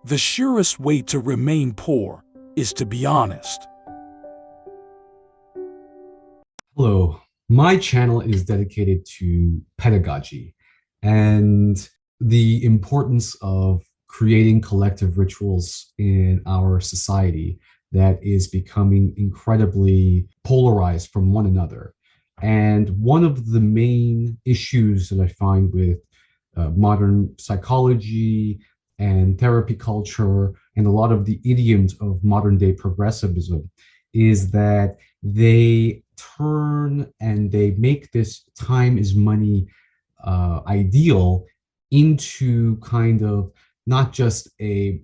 The surest way to remain poor is to be honest. Hello, my channel is dedicated to pedagogy and the importance of creating collective rituals in our society that is becoming incredibly polarized from one another. And one of the main issues that I find with modern psychology and therapy culture and a lot of the idioms of modern day progressivism is that they turn and they make this time is money ideal into kind of not just a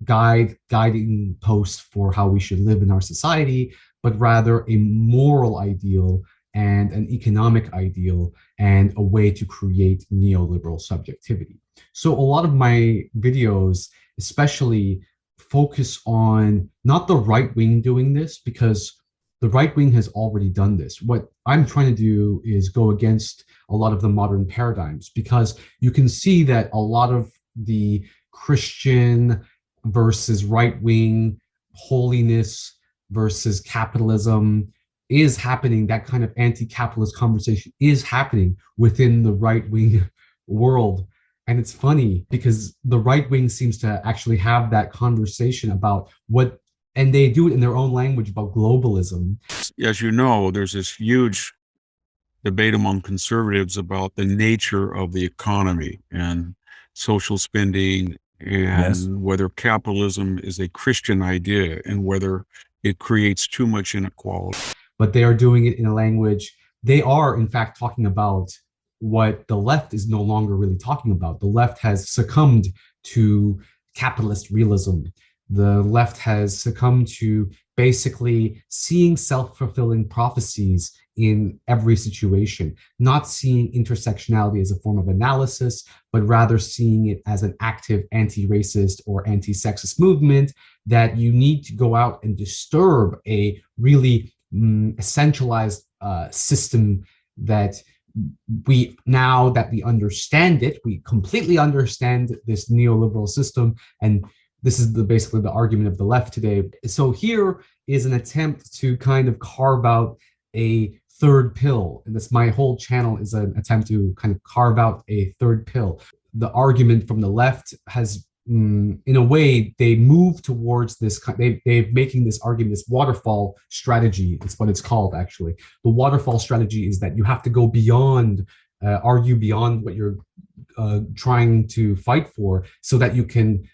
guiding post for how we should live in our society, but rather a moral ideal and an economic ideal and a way to create neoliberal subjectivity. So a lot of my videos, especially focus on not the right wing doing this, because the right wing has already done this. What I'm trying to do is go against a lot of the modern paradigms, because you can see that a lot of the Christian versus right wing, holiness versus capitalism is happening. That kind of anti-capitalist conversation is happening within the right wing world. And it's funny because the right wing seems to actually have that conversation about what, and they do it in their own language, about globalism. As you know, there's this huge debate among conservatives about the nature of the economy and social spending, and whether capitalism is a Christian idea and whether it creates too much inequality. But they are doing it in a language, they are in fact talking about what the left is no longer really talking about. The left has succumbed to capitalist realism. The left has succumbed to basically seeing self-fulfilling prophecies in every situation, not seeing intersectionality as a form of analysis, but rather seeing it as an active anti-racist or anti-sexist movement that you need to go out and disturb a really essentialized system that we, now that we understand it, we completely understand this neoliberal system. And this is basically the argument of the left today. So here is an attempt to kind of carve out a third pill. And this, my whole channel is an attempt to kind of carve out a third pill. The argument from the left has, in a way, they move towards this, they're making this argument, this waterfall strategy. It's what it's called, actually. The waterfall strategy is that you have to go beyond, argue beyond what you're trying to fight for, so that you can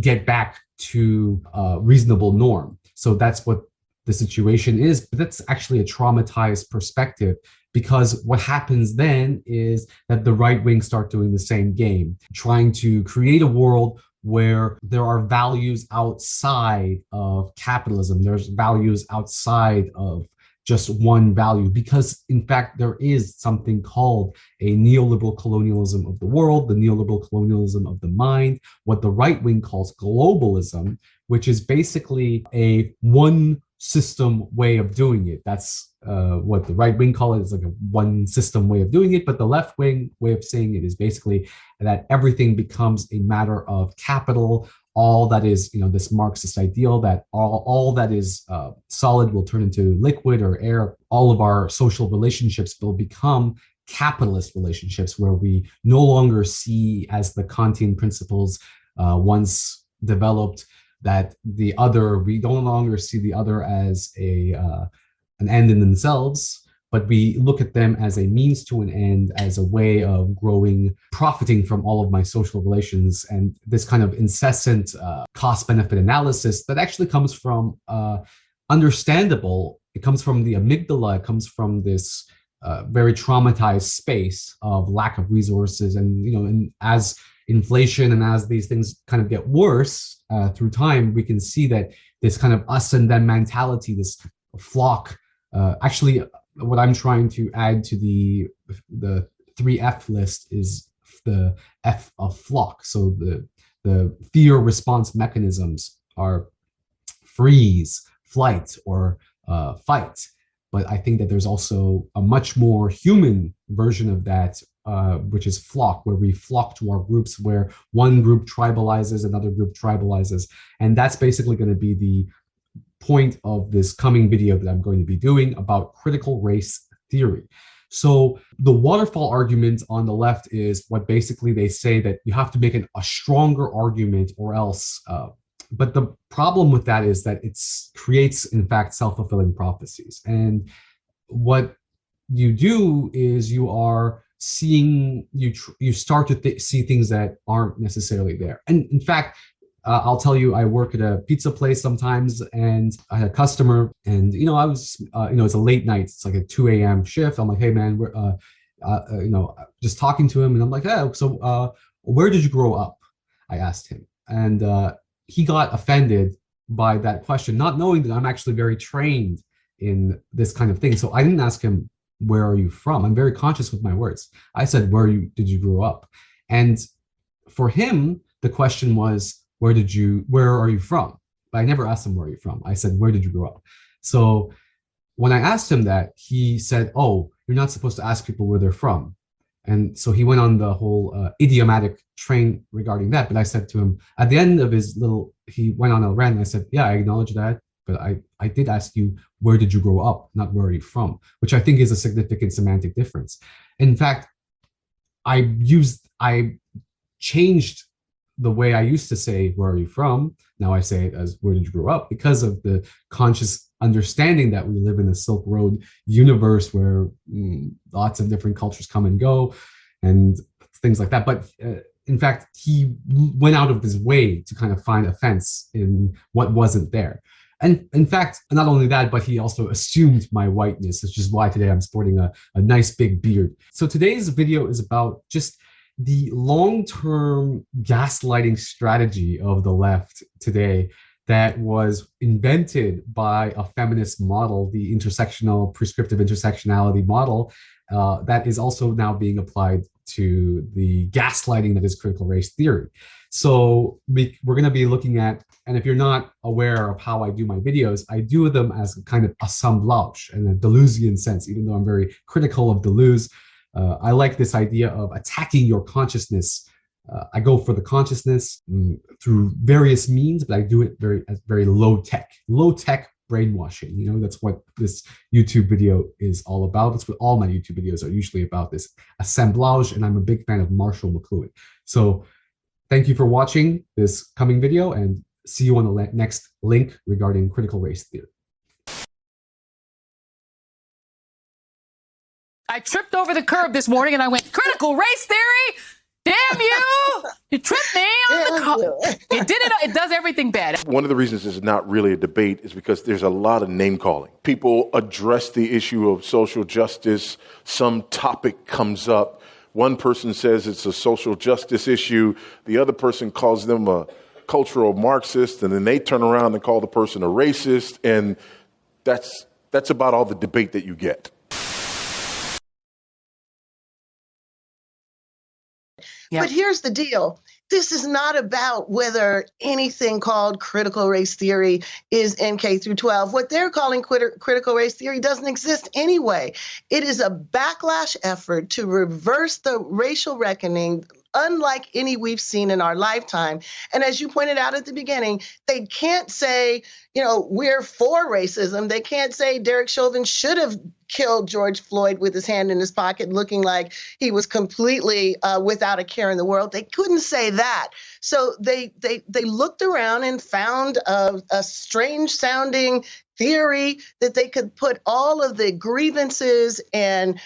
get back to a reasonable norm. So that's what the situation is. But that's actually a traumatized perspective, because what happens then is that the right wing start doing the same game, trying to create a world where there are values outside of capitalism. There's values outside of just one value, because in fact there is something called a neoliberal colonialism of the world, the neoliberal colonialism of the mind, what the right wing calls globalism, which is basically a one system way of doing it. That's what the right wing call it, is like a one system way of doing it. But the left wing way of saying it is basically that everything becomes a matter of capital. All that is, this Marxist ideal that all that is solid will turn into liquid or air. All of our social relationships will become capitalist relationships, where we no longer see as the Kantian principles once developed, that the other, we no longer see the other as an end in themselves, but we look at them as a means to an end, as a way of growing, profiting from all of my social relations. And this kind of incessant cost-benefit analysis that actually comes from understandable, it comes from the amygdala, it comes from this very traumatized space of lack of resources. And, and as inflation and as these things kind of get worse through time, we can see that this kind of us and them mentality, this flock, actually, what I'm trying to add to the 3F list is the F of flock. So the fear response mechanisms are freeze, flight, or fight. But I think that there's also a much more human version of that, which is flock, where we flock to our groups, where one group tribalizes, another group tribalizes. And that's basically going to be the point of this coming video that I'm going to be doing about critical race theory. So the waterfall argument on the left is what basically they say that you have to make a stronger argument or else. But the problem with that is that it creates, in fact, self-fulfilling prophecies. And what you do is you are seeing, you start to see things that aren't necessarily there. And in fact, I'll tell you, I work at a pizza place sometimes, and I had a customer, and I was, it's a late night, it's like a 2 a.m. shift. I'm like, hey man, we're, just talking to him, and I'm like, hey, so where did you grow up? I asked him, and he got offended by that question, not knowing that I'm actually very trained in this kind of thing. So I didn't ask him, where are you from? I'm very conscious with my words. I said, did you grow up? And for him, the question was, where are you from? But I never asked him, where are you from? I said, where did you grow up? So when I asked him that, he said, oh, you're not supposed to ask people where they're from. And so he went on the whole idiomatic train regarding that. But I said to him, at the end of he went on a rant, and I said, yeah, I acknowledge that. But I did ask you, where did you grow up? Not where are you from? Which I think is a significant semantic difference. In fact, I changed the way I used to say, where are you from? Now I say it as, where did you grow up? Because of the conscious understanding that we live in a Silk Road universe where lots of different cultures come and go and things like that. But in fact, he went out of his way to kind of find offense in what wasn't there. And in fact, not only that, but he also assumed my whiteness, which is why today I'm sporting a nice big beard. So today's video is about just the long-term gaslighting strategy of the left today that was invented by a feminist model, the prescriptive intersectionality model, that is also now being applied to the gaslighting that is critical race theory. So we're going to be looking at, and if you're not aware of how I do my videos, I do them as a kind of assemblage in a Deleuzian sense, even though I'm very critical of Deleuze. I like this idea of attacking your consciousness. I go for the consciousness through various means, but I do it very low tech brainwashing. That's what this YouTube video is all about. That's what all my YouTube videos are usually about, this assemblage, and I'm a big fan of Marshall McLuhan. So thank you for watching this coming video, and see you on the next link regarding critical race theory. I tripped over the curb this morning and I went, critical race theory? Damn you! You tripped me on the car. It does everything bad. One of the reasons it's not really a debate is because there's a lot of name calling. People address the issue of social justice. Some topic comes up. One person says it's a social justice issue. The other person calls them a cultural Marxist, and then they turn around and call the person a racist. And that's about all the debate that you get. But here's the deal. This is not about whether anything called critical race theory is in K through 12. What they're calling critical race theory doesn't exist anyway. It is a backlash effort to reverse the racial reckoning unlike any we've seen in our lifetime. And as you pointed out at the beginning, they can't say, we're for racism. They can't say Derek Chauvin should have killed George Floyd with his hand in his pocket, looking like he was completely without a care in the world. They couldn't say that. So they looked around and found a strange sounding theory that they could put all of the grievances and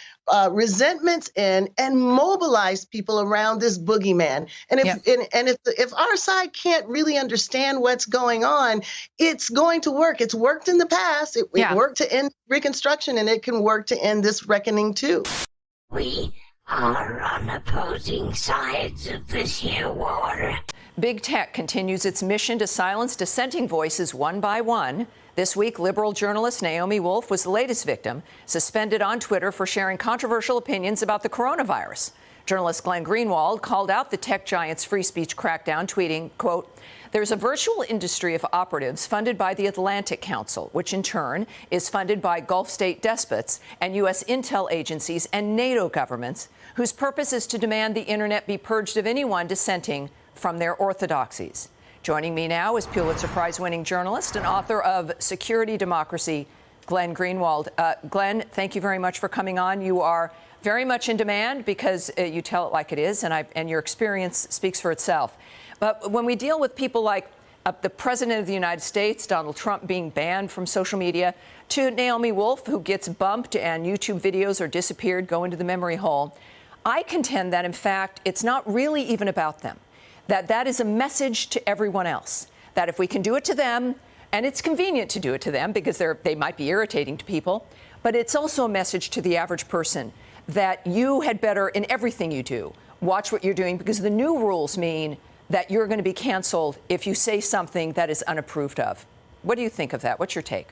resentments in and mobilize people around this boogeyman. And if our side can't really understand what's going on, it's going to work. It's worked in the past. It worked to end Reconstruction, and it can work to end this reckoning too. We are on opposing sides of this here war. Big Tech continues its mission to silence dissenting voices one by one. This week, liberal journalist Naomi Wolf was the latest victim, suspended on Twitter for sharing controversial opinions about the coronavirus. Journalist Glenn Greenwald called out the tech giant's free speech crackdown, tweeting, quote, "There's a virtual industry of operatives funded by the Atlantic Council, which in turn is funded by Gulf state despots and U.S. intel agencies and NATO governments, whose purpose is to demand the internet be purged of anyone dissenting from their orthodoxies." Joining me now is Pulitzer Prize-winning journalist and author of Security, Democracy, Glenn Greenwald. Glenn, thank you very much for coming on. You are very much in demand because you tell it like it is, and your experience speaks for itself. But when we deal with people like the President of the United States, Donald Trump, being banned from social media, to Naomi Wolf, who gets bumped and YouTube videos are disappeared, go into the memory hole, I contend that, in fact, it's not really even about them. That is a message to everyone else, that if we can do it to them, and it's convenient to do it to them because they might be irritating to people, but it's also a message to the average person that you had better, in everything you do, watch what you're doing, because the new rules mean that you're going to be canceled if you say something that is unapproved of. What do you think of that? What's your take?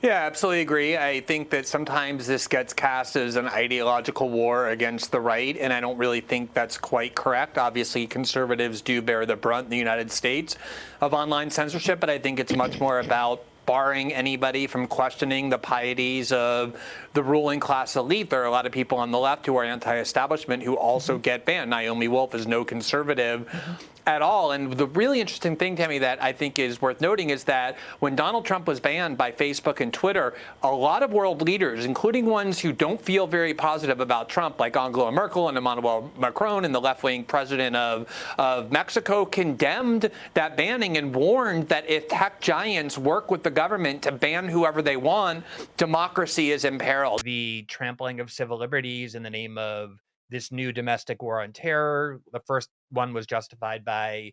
Yeah, absolutely agree. I think that sometimes this gets cast as an ideological war against the right, and I don't really think that's quite correct. Obviously, conservatives do bear the brunt in the United States of online censorship, but I think it's much more about barring anybody from questioning the pieties of the ruling class elite. There are a lot of people on the left who are anti-establishment who also get banned. Naomi Wolf is no conservative at all. And the really interesting thing, Tammy, that I think is worth noting is that when Donald Trump was banned by Facebook and Twitter, a lot of world leaders, including ones who don't feel very positive about Trump, like Angela Merkel and Emmanuel Macron and the left-wing president of Mexico, condemned that banning and warned that if tech giants work with the government to ban whoever they want, democracy is imperiled. The trampling of civil liberties in the name of this new domestic war on terror. The first one was justified by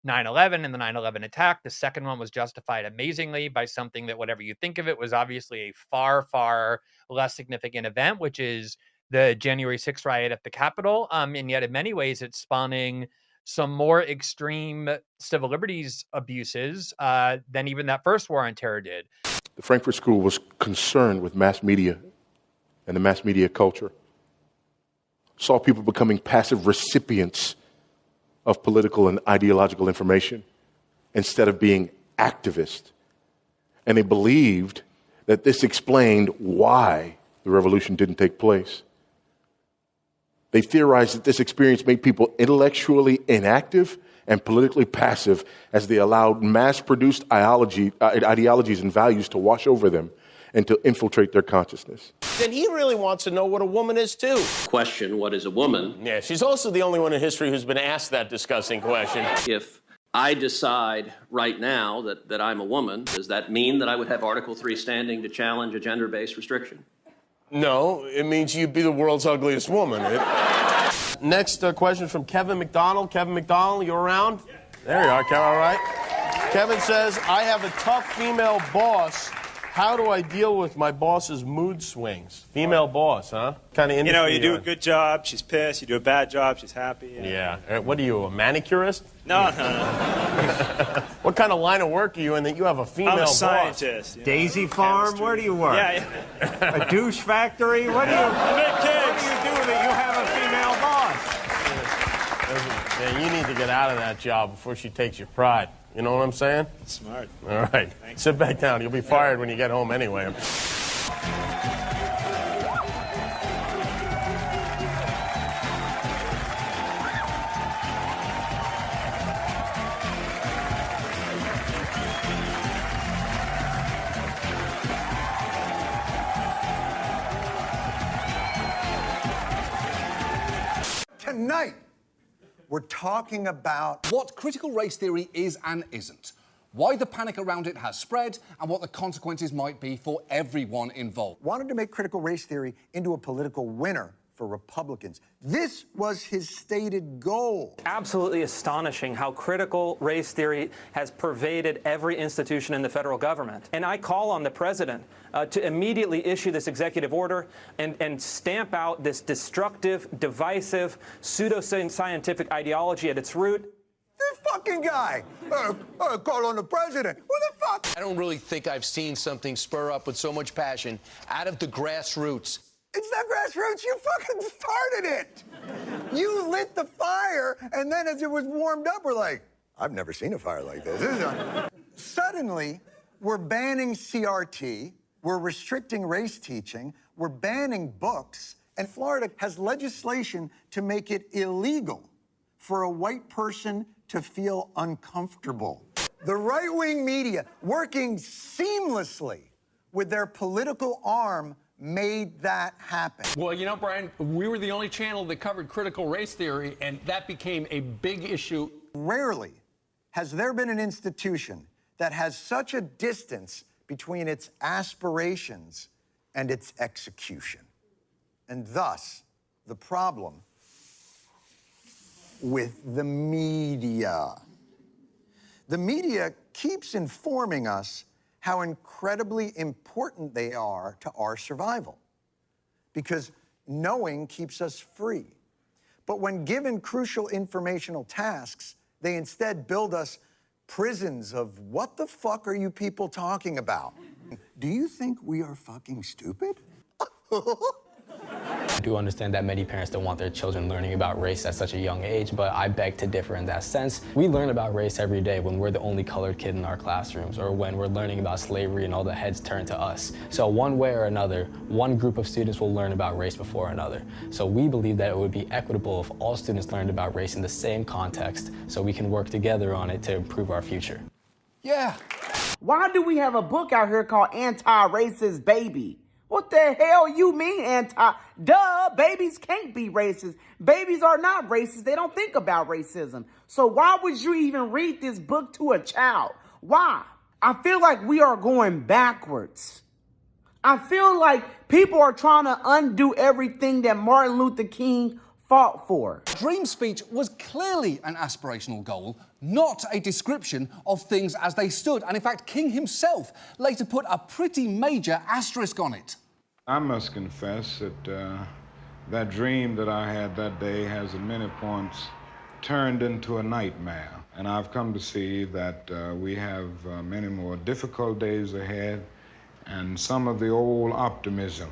9/11 and the 9/11 attack. The second one was justified amazingly by something that, whatever you think of it, was obviously a far, far less significant event, which is the January 6th riot at the Capitol. And yet in many ways it's spawning some more extreme civil liberties abuses than even that first war on terror did. The Frankfurt School was concerned with mass media and the mass media culture. Saw people becoming passive recipients of political and ideological information instead of being activists. And they believed that this explained why the revolution didn't take place. They theorized that this experience made people intellectually inactive and politically passive as they allowed mass-produced ideologies and values to wash over them and to infiltrate their consciousness. And he really wants to know what a woman is, too. Question, what is a woman? Yeah, she's also the only one in history who's been asked that disgusting question. If I decide right now that I'm a woman, does that mean that I would have Article 3 standing to challenge a gender-based restriction? No, it means you'd be the world's ugliest woman. Next question from Kevin McDonald. Kevin McDonald, you around? Yeah. There you are, Kevin, all right. Kevin says, I have a tough female boss. How do I deal with my boss's mood swings? Female boss, huh? Kind of interesting. You do a good job, she's pissed. You do a bad job, she's happy. Yeah. What are you, a manicurist? No. What kind of line of work are you in that you have a female boss? I'm a scientist. Daisy Farm? Where do you work? Yeah. A douche factory? What do you do that you have a female boss? Yeah, you need to get out of that job before she takes your pride. You know what I'm saying? Smart. All right. Thanks. Sit back down. You'll be fired when you get home anyway. Tonight, we're talking about what critical race theory is and isn't, why the panic around it has spread, and what the consequences might be for everyone involved. Wanted to make critical race theory into a political winner for Republicans. This was his stated goal. Absolutely astonishing how critical race theory has pervaded every institution in the federal government. And I call on the president to immediately issue this executive order and stamp out this destructive, divisive, pseudoscientific ideology at its root. This fucking guy! Call on the president. What the fuck? I don't really think I've seen something spur up with so much passion out of the grassroots It's not grassroots. You fucking started it. You lit the fire, and then as it was warmed up, we're like, I've never seen a fire like this. Suddenly, we're banning CRT, we're restricting race teaching, we're banning books, and Florida has legislation to make it illegal for a white person to feel uncomfortable. The right-wing media, working seamlessly with their political arm, made that happen. Well, you know, Brian, we were the only channel that covered critical race theory, and that became a big issue. Rarely has there been an institution that has such a distance between its aspirations and its execution. And thus, the problem with the media. The media keeps informing us how incredibly important they are to our survival, because knowing keeps us free. But when given crucial informational tasks, they instead build us prisons of what the fuck are you people talking about? Do you think we are fucking stupid? I do understand that many parents don't want their children learning about race at such a young age, but I beg to differ in that sense. We learn about race every day when we're the only colored kid in our classrooms, or when we're learning about slavery and all the heads turn to us. So one way or another, one group of students will learn about race before another. So we believe that it would be equitable if all students learned about race in the same context, so we can work together on it to improve our future. Yeah. Why do we have a book out here called Anti-Racist Baby? What the hell you mean Duh, babies can't be racist. Babies are not racist. They don't think about racism. So why would you even read this book to a child? Why? I feel like we are going backwards. I feel like people are trying to undo everything that Martin Luther King fought for. Dream speech was clearly an aspirational goal, not a description of things as they stood. And in fact, King himself later put a pretty major asterisk on it. I must confess that that dream that I had that day has at many points turned into a nightmare. And I've come to see that we have many more difficult days ahead, and some of the old optimism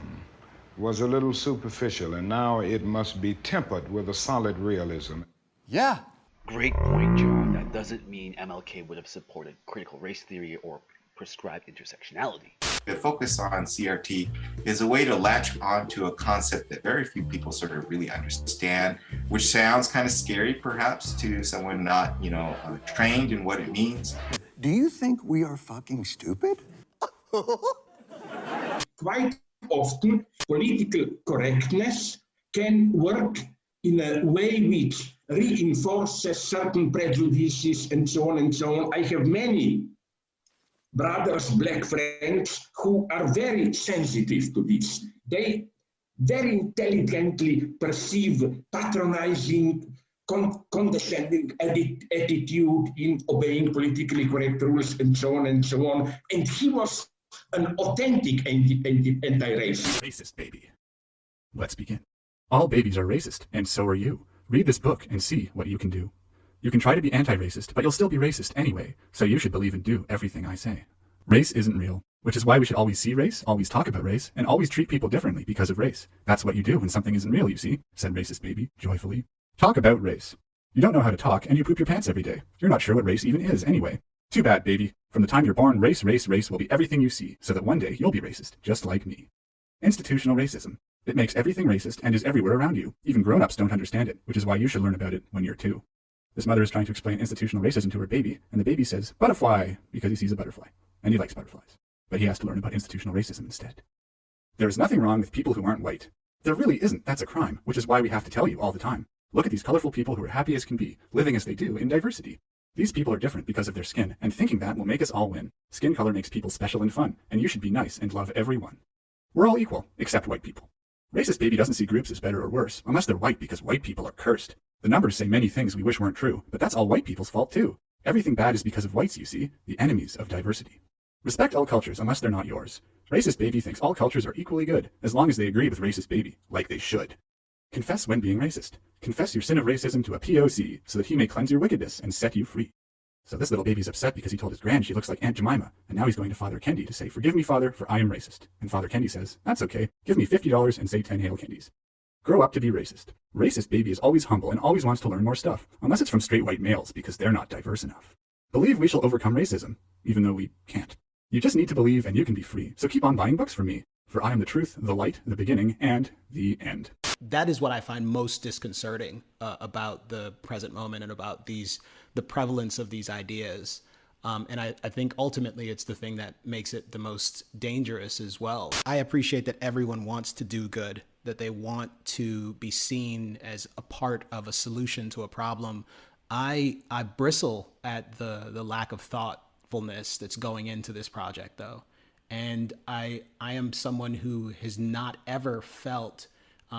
was a little superficial, and now it must be tempered with a solid realism. Yeah. Great point, John. That doesn't mean MLK would have supported critical race theory or prescribed intersectionality. The focus on CRT is a way to latch onto a concept that very few people sort of really understand, which sounds kind of scary perhaps to someone not, trained in what it means. Do you think we are fucking stupid? Quite often, political correctness can work in a way which reinforces certain prejudices and so on and so on. I have many brothers, black friends, who are very sensitive to this. They very intelligently perceive patronizing, condescending attitude in obeying politically correct rules and so on and so on. And he was an authentic anti-racist. Racist baby. Let's begin. All babies are racist, and so are you. Read this book and see what you can do. You can try to be anti-racist, but you'll still be racist anyway, so you should believe and do everything I say. Race isn't real, which is why we should always see race, always talk about race, and always treat people differently because of race. That's what you do when something isn't real, you see, said racist baby, joyfully. Talk about race. You don't know how to talk, and you poop your pants every day. You're not sure what race even is, anyway. Too bad, baby. From the time you're born, race will be everything you see, so that one day you'll be racist, just like me. Institutional racism. It makes everything racist and is everywhere around you. Even grown-ups don't understand it, which is why you should learn about it when you're 2. This mother is trying to explain institutional racism to her baby, and the baby says, butterfly, because he sees a butterfly, and he likes butterflies. But he has to learn about institutional racism instead. There is nothing wrong with people who aren't white. There really isn't. That's a crime, which is why we have to tell you all the time. Look at these colorful people who are happy as can be, living as they do in diversity. These people are different because of their skin, and thinking that will make us all win. Skin color makes people special and fun, and you should be nice and love everyone. We're all equal, except white people. Racist baby doesn't see groups as better or worse, unless they're white, because white people are cursed. The numbers say many things we wish weren't true, but that's all white people's fault too. Everything bad is because of whites, you see, the enemies of diversity. Respect all cultures unless they're not yours. Racist baby thinks all cultures are equally good, as long as they agree with racist baby, like they should. Confess when being racist. Confess your sin of racism to a POC, so that he may cleanse your wickedness and set you free. So this little baby's upset because he told his grand she looks like Aunt Jemima, and now he's going to Father Kendi to say, "Forgive me, Father, for I am racist." And Father Kendi says, "That's okay. Give me $50 and say 10 Hail Candies." Grow up to be racist. Racist baby is always humble and always wants to learn more stuff, unless it's from straight white males because they're not diverse enough. Believe we shall overcome racism, even though we can't. You just need to believe and you can be free. So keep on buying books from me, for I am the truth, the light, the beginning, and the end. That is what I find most disconcerting about the present moment and about the prevalence of these ideas. And I think ultimately it's the thing that makes it the most dangerous as well. I appreciate that everyone wants to do good, that they want to be seen as a part of a solution to a problem. I bristle at the lack of thoughtfulness that's going into this project, though. And I am someone who has not ever felt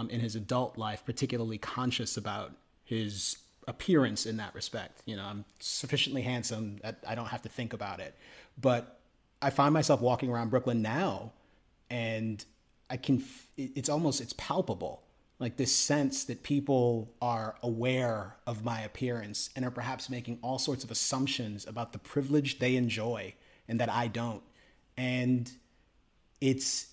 in his adult life particularly conscious about his appearance in that respect. You know, I'm sufficiently handsome that I don't have to think about it. But I find myself walking around Brooklyn now, and it's palpable. Like this sense that people are aware of my appearance and are perhaps making all sorts of assumptions about the privilege they enjoy and that I don't. And it's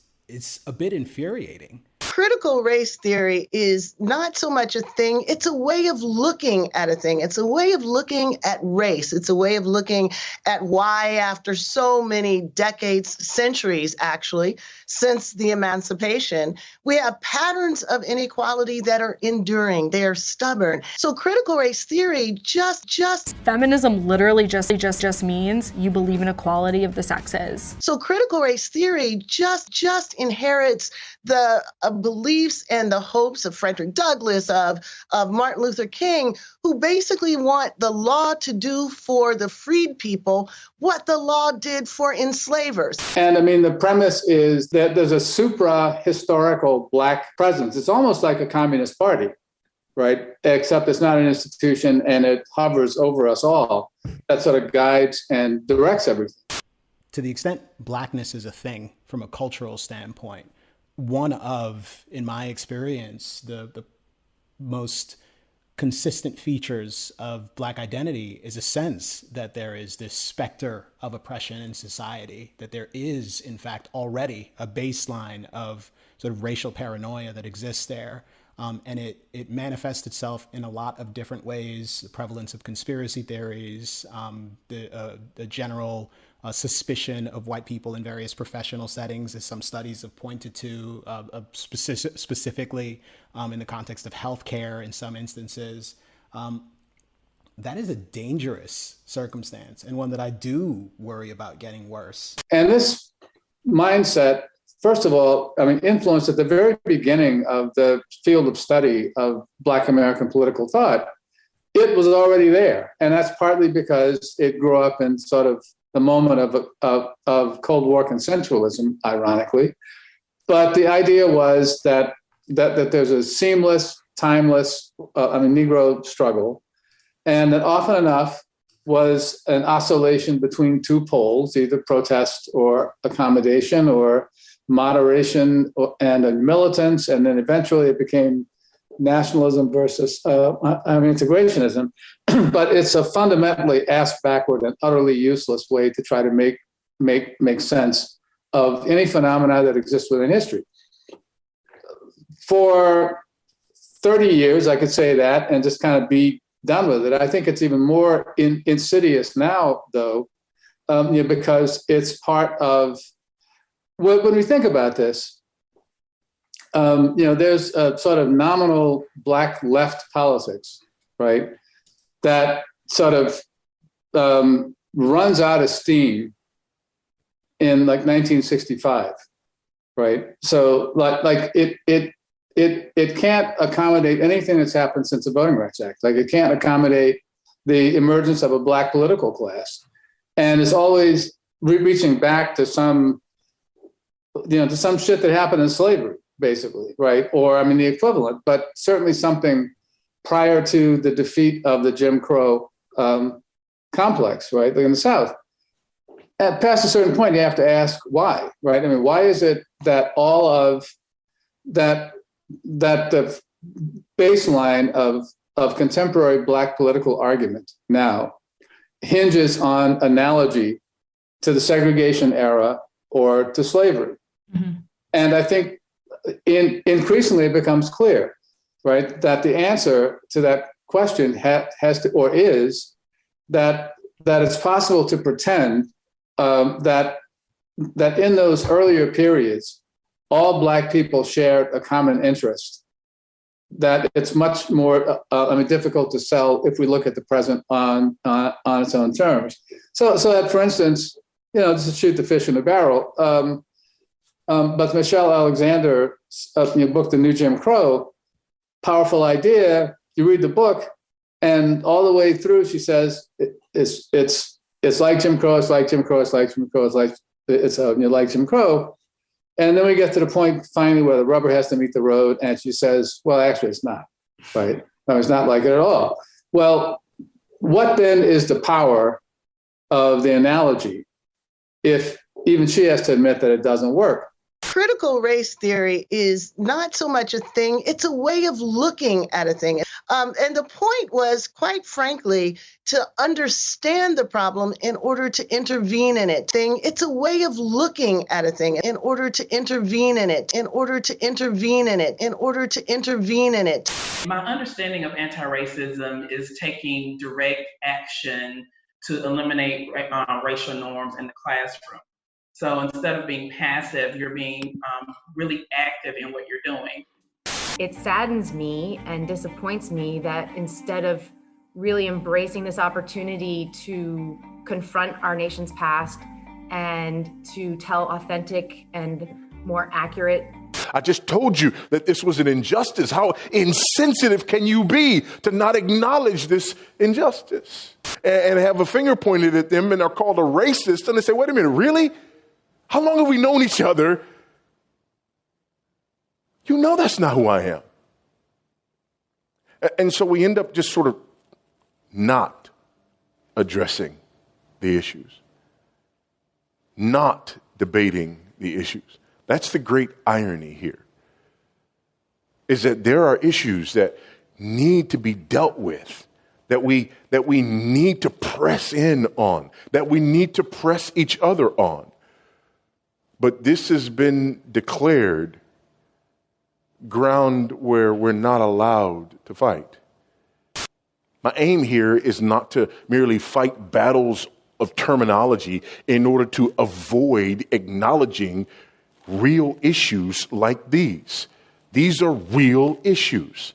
a bit infuriating. Critical race theory is not so much a thing, it's a way of looking at a thing. It's a way of looking at race. It's a way of looking at why, after so many decades, centuries actually, since the emancipation, we have patterns of inequality that are enduring. They are stubborn. So critical race theory just feminism literally just means you believe in equality of the sexes. So critical race theory just inherits the beliefs and the hopes of Frederick Douglass, of Martin Luther King, who basically want the law to do for the freed people what the law did for enslavers. And I mean, the premise is that there's a supra-historical Black presence. It's almost like a communist party, right? Except it's not an institution and it hovers over us all. That sort of guides and directs everything. To the extent Blackness is a thing from a cultural standpoint, one of, in my experience, the most consistent features of Black identity is a sense that there is this specter of oppression in society, that there is, in fact, already a baseline of sort of racial paranoia that exists there. And it manifests itself in a lot of different ways: the prevalence of conspiracy theories, the general suspicion of white people in various professional settings, as some studies have pointed to, specifically in the context of healthcare in some instances. That is a dangerous circumstance, and one that I do worry about getting worse. And this mindset, first of all, I mean, influenced at the very beginning of the field of study of Black American political thought. It was already there. And that's partly because it grew up in sort of the moment of Cold War consensualism, ironically. But the idea was that there's a seamless, timeless, Negro struggle, and that often enough was an oscillation between two poles, either protest or accommodation or moderation and militance, and then eventually it became nationalism versus integrationism. But it's a fundamentally ass-backward and utterly useless way to try to make sense of any phenomena that exists within history. For 30 years, I could say that and just kind of be done with it. I think it's even more insidious now, though, because it's part of, when we think about this, there's a sort of nominal Black left politics, right, that sort of runs out of steam in like 1965, right? So like it can't accommodate anything that's happened since the Voting Rights Act. Like it can't accommodate the emergence of a Black political class, and it's always reaching back to some shit that happened in slavery, basically, right? Or the equivalent, but certainly something prior to the defeat of the Jim Crow complex, right, in the South. And past a certain point, you have to ask why, right? Why is it that all of that the baseline of contemporary Black political argument now hinges on analogy to the segregation era or to slavery. Mm-hmm. And I think increasingly it becomes clear, right, that the answer to that question has to, or is, that it's possible to pretend that in those earlier periods, all Black people shared a common interest. That it's much more difficult to sell if we look at the present on its own terms. So that, for instance, just to shoot the fish in a barrel, but Michelle Alexander's book, The New Jim Crow, powerful idea. You read the book, and all the way through, she says it's like Jim Crow, it's like Jim Crow, it's like Jim Crow, it's like Jim Crow. And then we get to the point finally where the rubber has to meet the road, and she says, well, actually, it's not, right? No, it's not like it at all. Well, what then is the power of the analogy if even she has to admit that it doesn't work? Critical race theory is not so much a thing, it's a way of looking at a thing. And the point was, quite frankly, to understand the problem in order to intervene in it. It's a way of looking at a thing in order to intervene in it, in order to intervene in it, in order to intervene in it. My understanding of anti-racism is taking direct action to eliminate racial norms in the classroom. So instead of being passive, you're being really active in what you're doing. It saddens me and disappoints me that instead of really embracing this opportunity to confront our nation's past and to tell authentic and more accurate. I just told you that this was an injustice. How insensitive can you be to not acknowledge this injustice and have a finger pointed at them and are called a racist? And they say, wait a minute, really? How long have we known each other? You know that's not who I am. And so we end up just sort of not addressing the issues, not debating the issues. That's the great irony here, is that there are issues that need to be dealt with, that we need to press in on, that we need to press each other on. But this has been declared ground where we're not allowed to fight. My aim here is not to merely fight battles of terminology in order to avoid acknowledging real issues like these. These are real issues.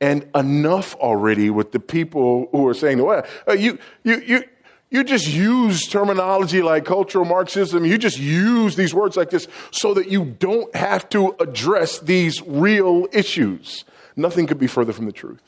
And enough already with the people who are saying, well, you just use terminology like cultural Marxism. You just use these words like this so that you don't have to address these real issues. Nothing could be further from the truth.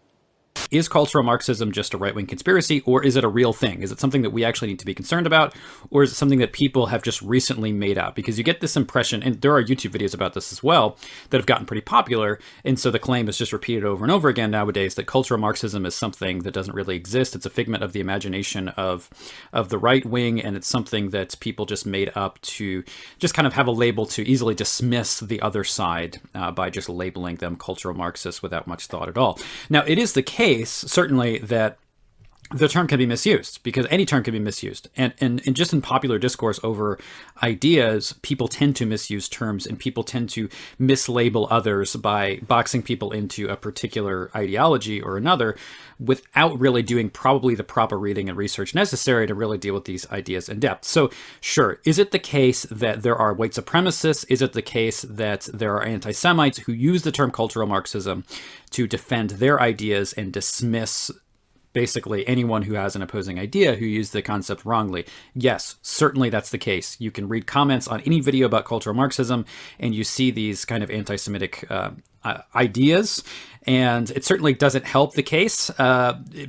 Is cultural Marxism just a right-wing conspiracy, or is it a real thing? Is it something that we actually need to be concerned about, or is it something that people have just recently made up? Because you get this impression, and there are YouTube videos about this as well, that have gotten pretty popular, and so the claim is just repeated over and over again nowadays that cultural Marxism is something that doesn't really exist. It's a figment of the imagination of the right wing, and it's something that people just made up to just kind of have a label to easily dismiss the other side by just labeling them cultural Marxists without much thought at all. Now, it is the case, certainly, that the term can be misused, because any term can be misused. And just in popular discourse over ideas, people tend to misuse terms, and people tend to mislabel others by boxing people into a particular ideology or another without really doing probably the proper reading and research necessary to really deal with these ideas in depth. So sure, is it the case that there are white supremacists? Is it the case that there are anti-Semites who use the term cultural Marxism to defend their ideas and dismiss basically anyone who has an opposing idea who used the concept wrongly? Yes, certainly that's the case. You can read comments on any video about cultural Marxism and you see these kind of anti-Semitic ideas. And it certainly doesn't help the case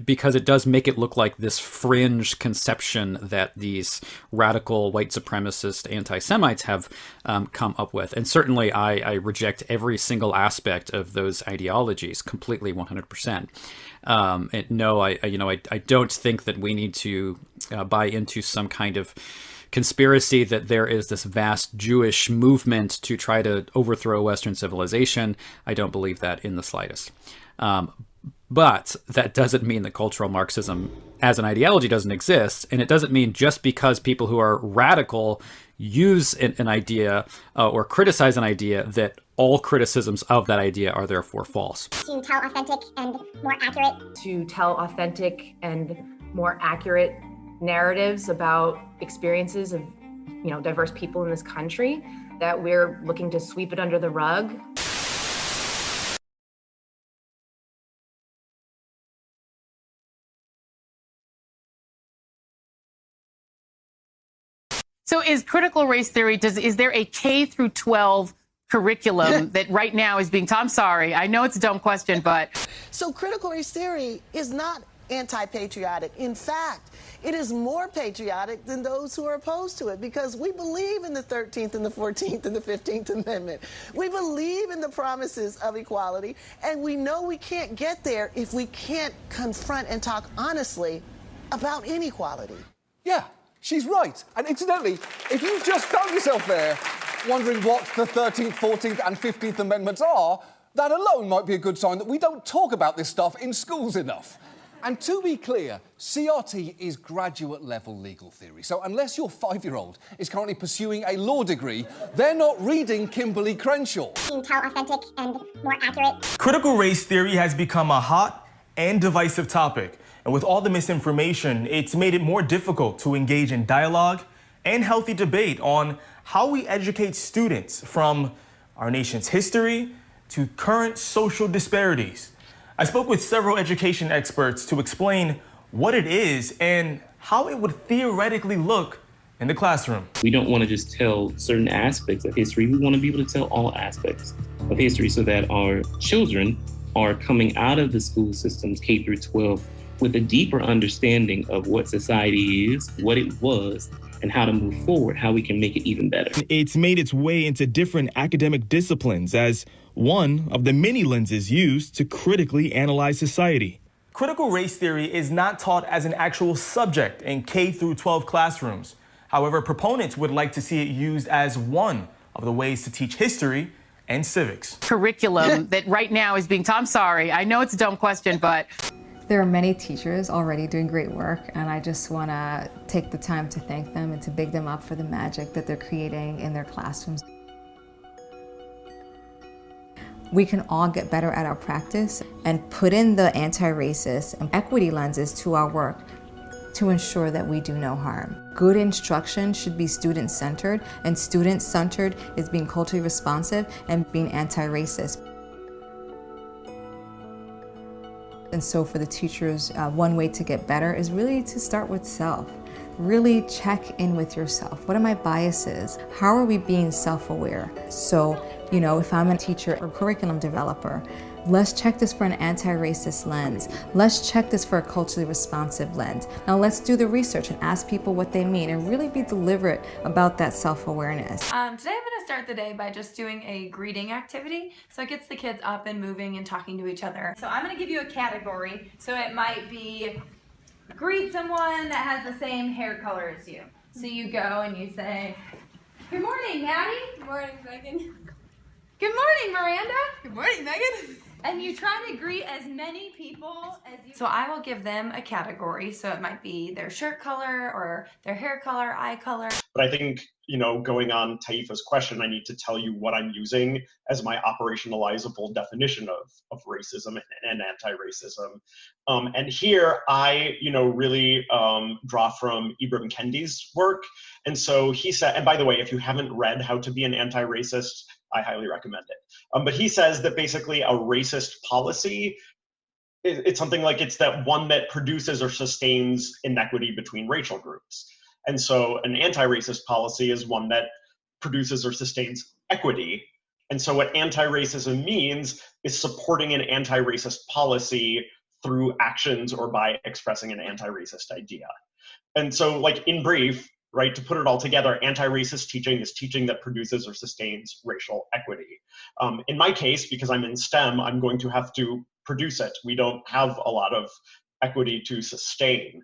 because it does make it look like this fringe conception that these radical white supremacist anti-Semites have come up with. And certainly I reject every single aspect of those ideologies completely, 100%. And no, I don't think that we need to buy into some kind of conspiracy that there is this vast Jewish movement to try to overthrow Western civilization. I don't believe that in the slightest. But that doesn't mean that cultural Marxism as an ideology doesn't exist. And it doesn't mean just because people who are radical use an idea or criticize an idea that all criticisms of that idea are therefore false. To tell authentic and more accurate. To tell authentic and more accurate narratives about experiences of, diverse people in this country, that we're looking to sweep it under the rug. So is critical race theory, is there a K through 12 curriculum that right now is being taught? I'm sorry, I know it's a dumb question, but. So critical race theory is not anti-patriotic. In fact, it is more patriotic than those who are opposed to it, because we believe in the 13th and the 14th and the 15th Amendment. We believe in the promises of equality, and we know we can't get there if we can't confront and talk honestly about inequality. Yeah. She's right. And incidentally, if you've just found yourself there wondering what the 13th, 14th and 15th Amendments are, that alone might be a good sign that we don't talk about this stuff in schools enough. And to be clear, CRT is graduate-level legal theory. So unless your 5-year-old is currently pursuing a law degree, they're not reading Kimberly Crenshaw. To tell authentic and more accurate. Critical race theory has become a hot and divisive topic. And with all the misinformation, it's made it more difficult to engage in dialogue and healthy debate on how we educate students from our nation's history to current social disparities. I spoke with several education experts to explain what it is and how it would theoretically look in the classroom. We don't want to just tell certain aspects of history. We want to be able to tell all aspects of history so that our children are coming out of the school systems K through 12 with a deeper understanding of what society is, what it was, and how to move forward, how we can make it even better. It's made its way into different academic disciplines as one of the many lenses used to critically analyze society. Critical race theory is not taught as an actual subject in K through 12 classrooms. However, proponents would like to see it used as one of the ways to teach history and civics. Curriculum that right now is being taught. I'm sorry, I know it's a dumb question, but. There are many teachers already doing great work, and I just want to take the time to thank them and to big them up for the magic that they're creating in their classrooms. We can all get better at our practice and put in the anti-racist and equity lenses to our work to ensure that we do no harm. Good instruction should be student-centered, and student-centered is being culturally responsive and being anti-racist. And so for the teachers, one way to get better is really to start with self. Really check in with yourself. What are my biases? How are we being self-aware? So, if I'm a teacher or curriculum developer, let's check this for an anti-racist lens. Let's check this for a culturally responsive lens. Now let's do the research and ask people what they mean and really be deliberate about that self-awareness. Today I'm going to start the day by just doing a greeting activity. So it gets the kids up and moving and talking to each other. So I'm going to give you a category. So it might be greet someone that has the same hair color as you. So you go and you say, "Good morning, Maddie." "Good morning, Megan." "Good morning, Miranda." "Good morning, Megan." And you try to greet as many people as you. So I will give them a category. So it might be their shirt color or their hair color, eye color. But I think, going on Taifa's question, I need to tell you what I'm using as my operationalizable definition of racism and anti-racism. And here I, really draw from Ibram Kendi's work. And so he said, and by the way, if you haven't read How to Be an Anti-Racist, I highly recommend it. But he says that basically a racist policy, it's something like it's that one that produces or sustains inequity between racial groups. And so an anti-racist policy is one that produces or sustains equity. And so what anti-racism means is supporting an anti-racist policy through actions or by expressing an anti-racist idea. And so, like, in brief, right, to put it all together, anti-racist teaching is teaching that produces or sustains racial equity. In my case, because I'm in STEM, I'm going to have to produce it. We don't have a lot of equity to sustain.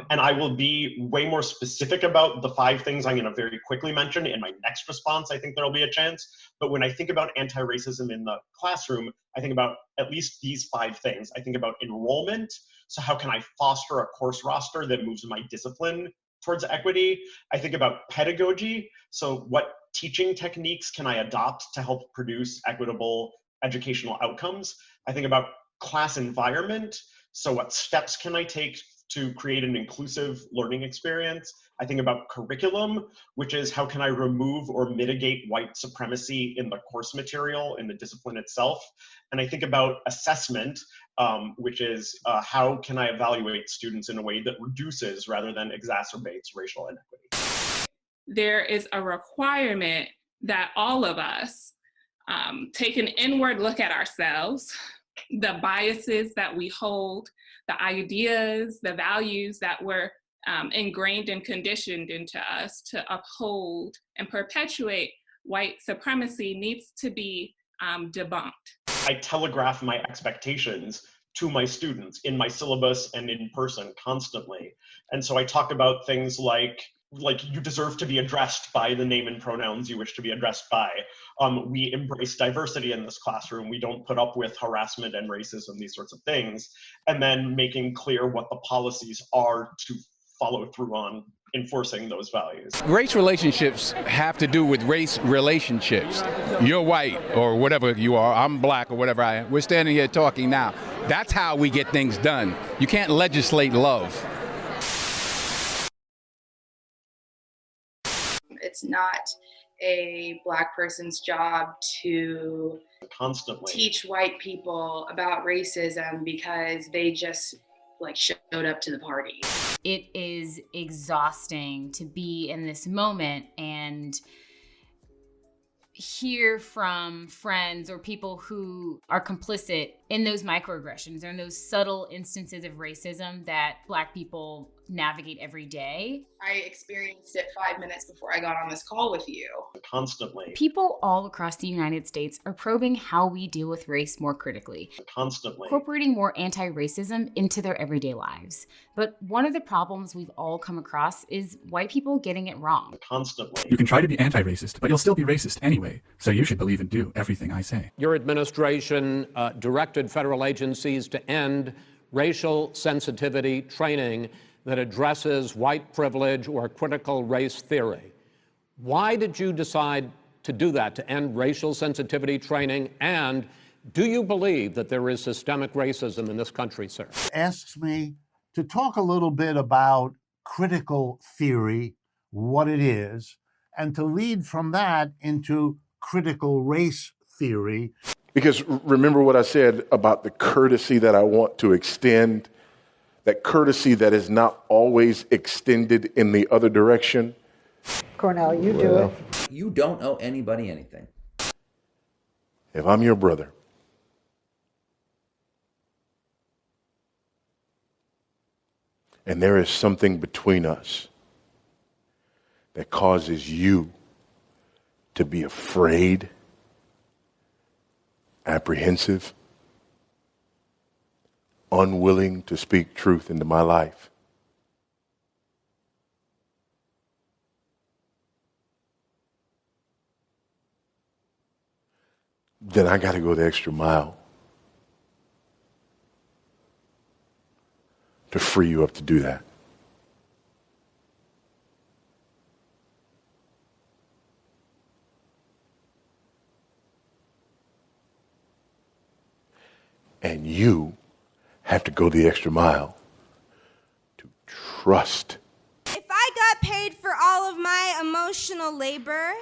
And I will be way more specific about the 5 things I'm going to very quickly mention in my next response. I think there'll be a chance. But when I think about anti-racism in the classroom, I think about at least these 5 things. I think about enrollment. So how can I foster a course roster that moves my discipline towards equity? I think about pedagogy. So what teaching techniques can I adopt to help produce equitable educational outcomes? I think about class environment. So what steps can I take to create an inclusive learning experience? I think about curriculum, which is how can I remove or mitigate white supremacy in the course material, in the discipline itself? And I think about assessment, which is how can I evaluate students in a way that reduces rather than exacerbates racial inequity? There is a requirement that all of us take an inward look at ourselves, the biases that we hold, the ideas, the values that were ingrained and conditioned into us to uphold and perpetuate white supremacy needs to be debunked. I telegraph my expectations to my students in my syllabus and in person constantly. And so I talk about things like you deserve to be addressed by the name and pronouns you wish to be addressed by. We embrace diversity in this classroom. We don't put up with harassment and racism, these sorts of things. And then making clear what the policies are to follow through on enforcing those values. Race relationships have to do with race relationships. You're white or whatever you are, I'm black or whatever I am. We're standing here talking now. That's how we get things done. You can't legislate love. It's not a Black person's job to constantly teach white people about racism because they just showed up to the party. It is exhausting to be in this moment and hear from friends or people who are complicit in those microaggressions or in those subtle instances of racism that Black people navigate every day. I experienced it 5 minutes before I got on this call with you. Constantly. People all across the United States are probing how we deal with race more critically. Constantly. Incorporating more anti-racism into their everyday lives. But one of the problems we've all come across is white people getting it wrong. Constantly. You can try to be anti-racist, but you'll still be racist anyway, so you should believe and do everything I say. Your administration directed federal agencies to end racial sensitivity training that addresses white privilege or critical race theory. Why did you decide to do that, to end racial sensitivity training? And do you believe that there is systemic racism in this country, sir? Asks me to talk a little bit about critical theory, what it is, and to lead from that into critical race theory. Because remember what I said about the courtesy that I want to extend, that courtesy that is not always extended in the other direction. Cornell, you do it. You don't owe anybody anything. If I'm your brother, and there is something between us that causes you to be afraid, apprehensive, unwilling to speak truth into my life, then I got to go the extra mile to free you up to do that. And you have to go the extra mile to trust. If I got paid for all of my emotional labor,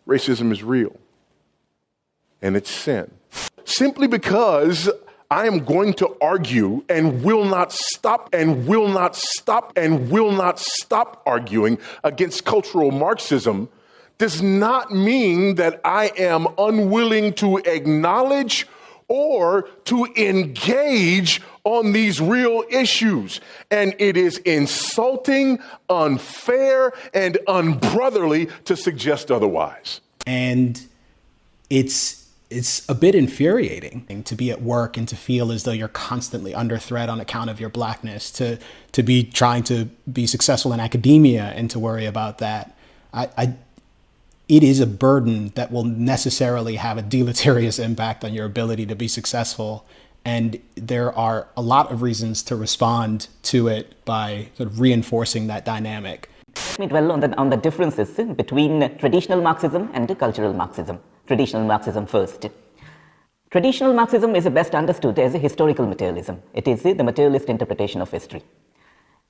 racism is real, and it's sin. Simply because I am going to argue and will not stop arguing against cultural Marxism does not mean that I am unwilling to acknowledge or to engage on these real issues. And it is insulting, unfair, and unbrotherly to suggest otherwise. And it's it's a bit infuriating to be at work and to feel as though you're constantly under threat on account of your blackness, to be trying to be successful in academia and to worry about that. It is a burden that will necessarily have a deleterious impact on your ability to be successful. And there are a lot of reasons to respond to it by sort of reinforcing that dynamic. Let me dwell on the differences between traditional Marxism and cultural Marxism. Traditional Marxism first. Traditional Marxism is best understood as a historical materialism. It is the materialist interpretation of history.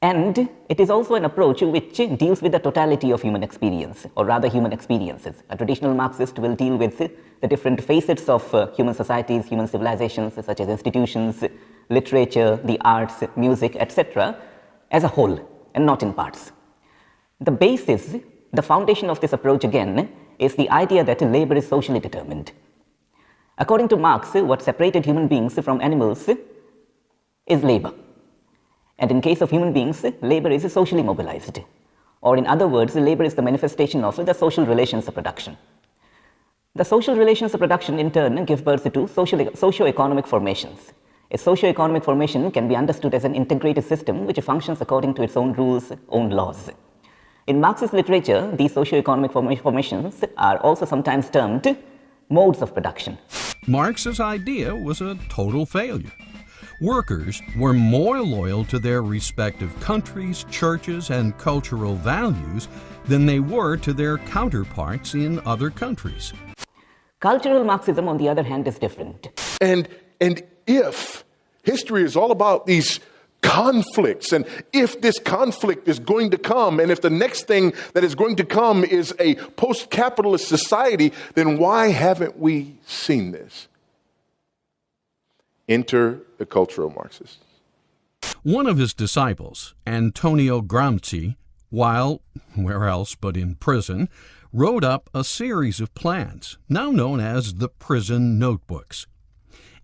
And it is also an approach which deals with the totality of human experience, or rather human experiences. A traditional Marxist will deal with the different facets of human societies, human civilizations, such as institutions, literature, the arts, music, etc., as a whole, and not in parts. The basis, the foundation of this approach again, is the idea that labor is socially determined. According to Marx, what separated human beings from animals is labor. And in case of human beings, labor is socially mobilized. Or in other words, labor is the manifestation of the social relations of production. The social relations of production in turn give birth to socio-economic formations. A socio-economic formation can be understood as an integrated system which functions according to its own rules, own laws. In Marxist literature, these socio-economic formations are also sometimes termed modes of production. Marx's idea was a total failure. Workers were more loyal to their respective countries, churches, and cultural values than they were to their counterparts in other countries. Cultural Marxism, on the other hand, is different. And if history is all about these conflicts, and if this conflict is going to come, and if the next thing that is going to come is a post-capitalist society, then why haven't we seen this? Enter the cultural Marxists. One of his disciples, Antonio Gramsci, while where else but in prison, wrote up a series of plans, now known as the prison notebooks.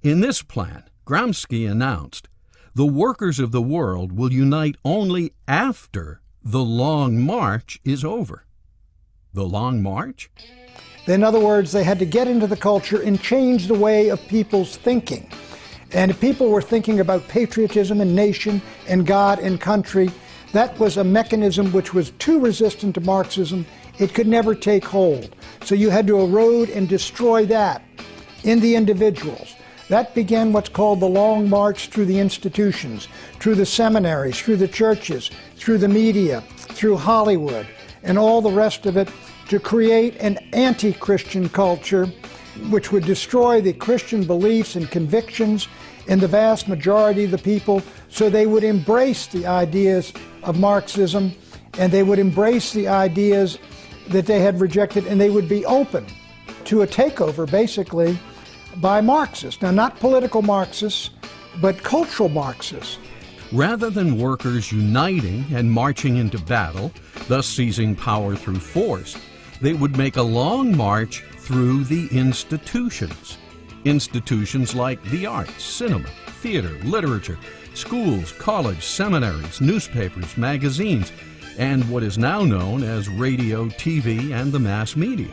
In this plan, Gramsci announced, "The workers of the world will unite only after the Long March is over." The Long March? In other words, they had to get into the culture and change the way of people's thinking. And if people were thinking about patriotism and nation and God and country, that was a mechanism which was too resistant to Marxism. It could never take hold. So you had to erode and destroy that in the individuals. That began what's called the Long March through the institutions, through the seminaries, through the churches, through the media, through Hollywood, and all the rest of it, to create an anti-Christian culture which would destroy the Christian beliefs and convictions in the vast majority of the people, so they would embrace the ideas of Marxism, and they would embrace the ideas that they had rejected, and they would be open to a takeover, basically, by Marxists. Now, not political Marxists, but cultural Marxists. Rather than workers uniting and marching into battle, thus seizing power through force, they would make a long march through the institutions. Institutions like the arts, cinema, theater, literature, schools, college, seminaries, newspapers, magazines, and what is now known as radio, TV, and the mass media.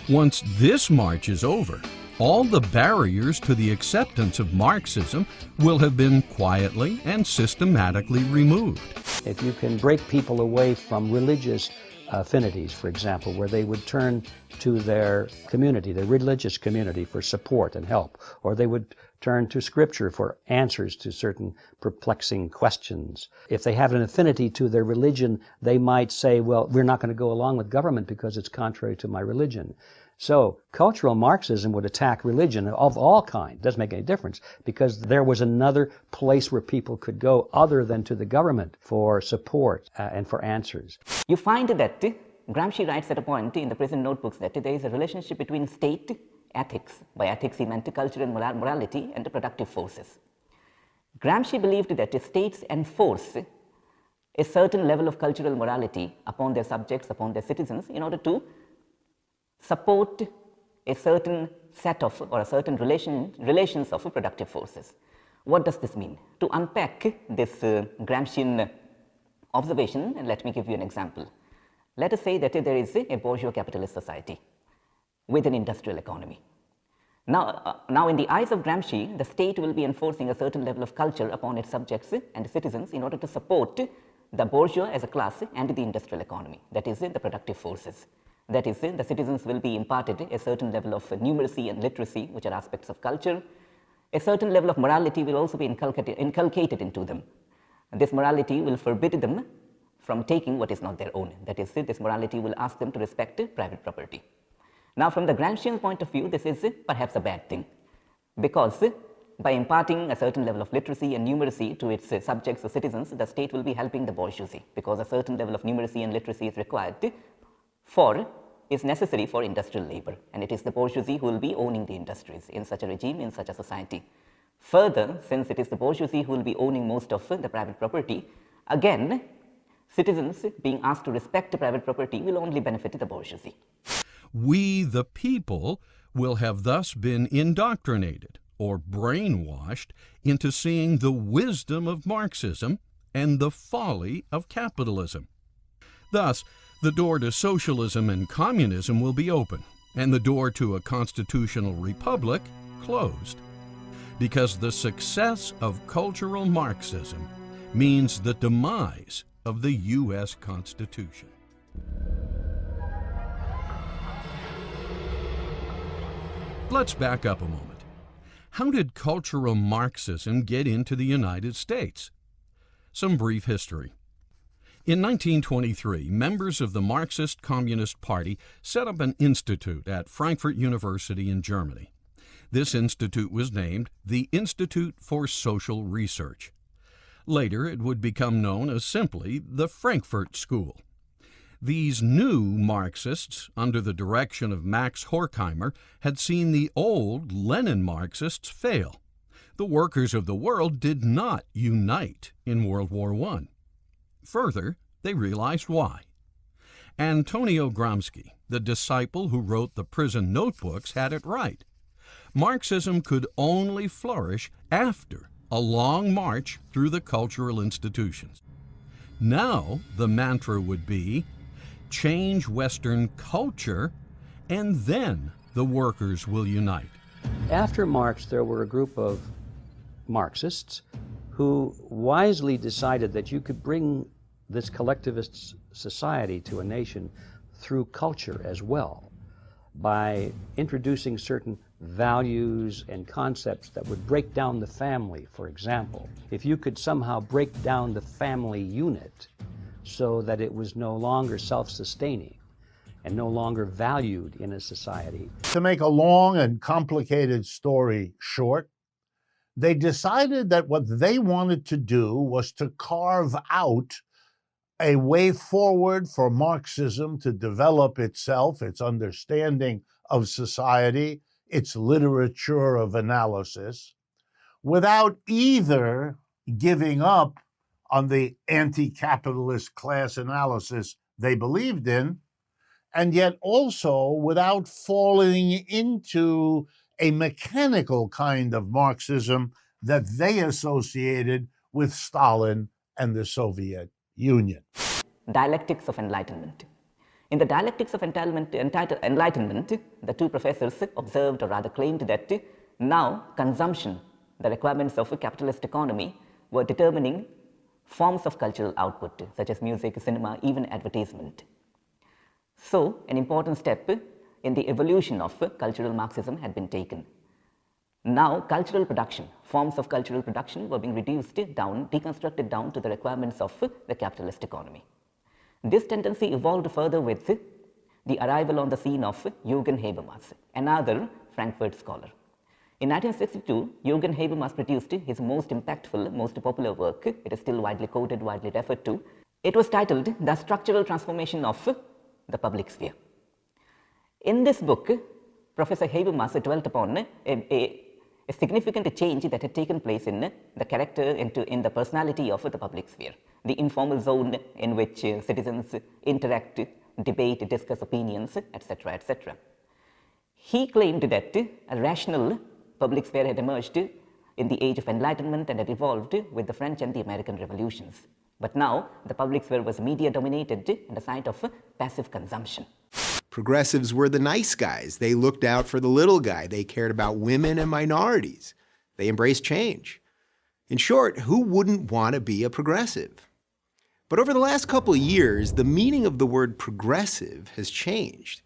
Once this march is over, all the barriers to the acceptance of Marxism will have been quietly and systematically removed. If you can break people away from religious affinities, for example, where they would turn to their community, their religious community, for support and help, or they would turn to Scripture for answers to certain perplexing questions. If they have an affinity to their religion, they might say, well, we're not going to go along with government because it's contrary to my religion. So cultural Marxism would attack religion of all kinds. Doesn't make any difference, because there was another place where people could go other than to the government for support and for answers. You find that Gramsci writes at a point in the prison notebooks that there is a relationship between state ethics, by ethics he meant culture and morality, and the productive forces. Gramsci believed that states enforce a certain level of cultural morality upon their subjects, upon their citizens, in order to support a certain set of or a certain relations of productive forces. What does this mean? To unpack this Gramscian observation, let me give you an example. Let us say that there is a bourgeois capitalist society with an industrial economy. Now, in the eyes of Gramsci, the state will be enforcing a certain level of culture upon its subjects and citizens in order to support the bourgeois as a class and the industrial economy, that is, the productive forces. That is, the citizens will be imparted a certain level of numeracy and literacy, which are aspects of culture. A certain level of morality will also be inculcated into them. This morality will forbid them from taking what is not their own. That is, this morality will ask them to respect private property. Now, from the Gramscian point of view, this is perhaps a bad thing, because by imparting a certain level of literacy and numeracy to its subjects or citizens, the state will be helping the bourgeoisie, because a certain level of numeracy and literacy is necessary for industrial labor, and it is the bourgeoisie who will be owning the industries in such a regime, in such a society. Further, since it is the bourgeoisie who will be owning most of the private property, again, citizens being asked to respect private property will only benefit the bourgeoisie. We, the people, will have thus been indoctrinated or brainwashed into seeing the wisdom of Marxism and the folly of capitalism. Thus, the door to socialism and communism will be open, and the door to a constitutional republic closed. Because the success of cultural Marxism means the demise of the U.S. Constitution. Let's back up a moment. How did cultural Marxism get into the United States? Some brief history. In 1923, members of the Marxist Communist Party set up an institute at Frankfurt University in Germany. This institute was named the Institute for Social Research. Later, it would become known as simply the Frankfurt School. These new Marxists, under the direction of Max Horkheimer, had seen the old Lenin Marxists fail. The workers of the world did not unite in World War I. Further, they realized why. Antonio Gramsci, the disciple who wrote the prison notebooks, had it right. Marxism could only flourish after a long march through the cultural institutions. Now, the mantra would be, change Western culture, and then the workers will unite. After Marx, there were a group of Marxists who wisely decided that you could bring this collectivist society to a nation through culture as well, by introducing certain values and concepts that would break down the family, for example. If you could somehow break down the family unit so that it was no longer self-sustaining and no longer valued in a society. To make a long and complicated story short, they decided that what they wanted to do was to carve out a way forward for Marxism to develop itself, its understanding of society, its literature of analysis, without either giving up on the anti-capitalist class analysis they believed in, and yet also without falling into a mechanical kind of Marxism that they associated with Stalin and the Soviet Union. Dialectics of Enlightenment. In the Dialectics of Enlightenment, the two professors observed, or rather claimed, that now consumption, the requirements of a capitalist economy, were determining forms of cultural output, such as music, cinema, even advertisement. So, an important step in the evolution of cultural Marxism had been taken. Now, cultural production, forms of cultural production were being reduced down, deconstructed down to the requirements of the capitalist economy. This tendency evolved further with the arrival on the scene of Jürgen Habermas, another Frankfurt scholar. In 1962, Jürgen Habermas produced his most impactful, most popular work. It is still widely quoted, widely referred to. It was titled The Structural Transformation of the Public Sphere. In this book, Professor Habermas dwelt upon a significant change that had taken place in the character, in the personality of the public sphere, the informal zone in which citizens interact, debate, discuss opinions, etc., etc. He claimed that a rational public sphere had emerged in the age of enlightenment and had evolved with the French and the American revolutions. But now the public sphere was media dominated and a site of passive consumption. Progressives were the nice guys. They looked out for the little guy. They cared about women and minorities. They embraced change. In short, who wouldn't want to be a progressive? But over the last couple of years, the meaning of the word progressive has changed.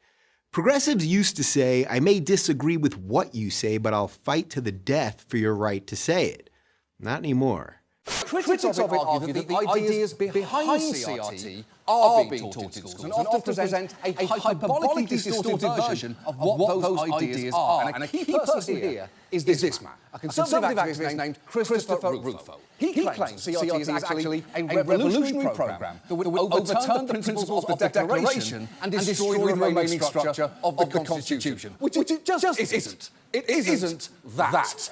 Progressives used to say, I may disagree with what you say, but I'll fight to the death for your right to say it. Not anymore. Critics of it argue that the ideas behind CRT are being taught in schools and often present a hyperbolically distorted version of what those ideas are. And a key person here is this man, a conservative activist named Christopher Rufo. He claims CRT is actually a revolutionary program that would overturn the principles of the Declaration and destroy the remaining structure of the Constitution, which it just isn't. It isn't that.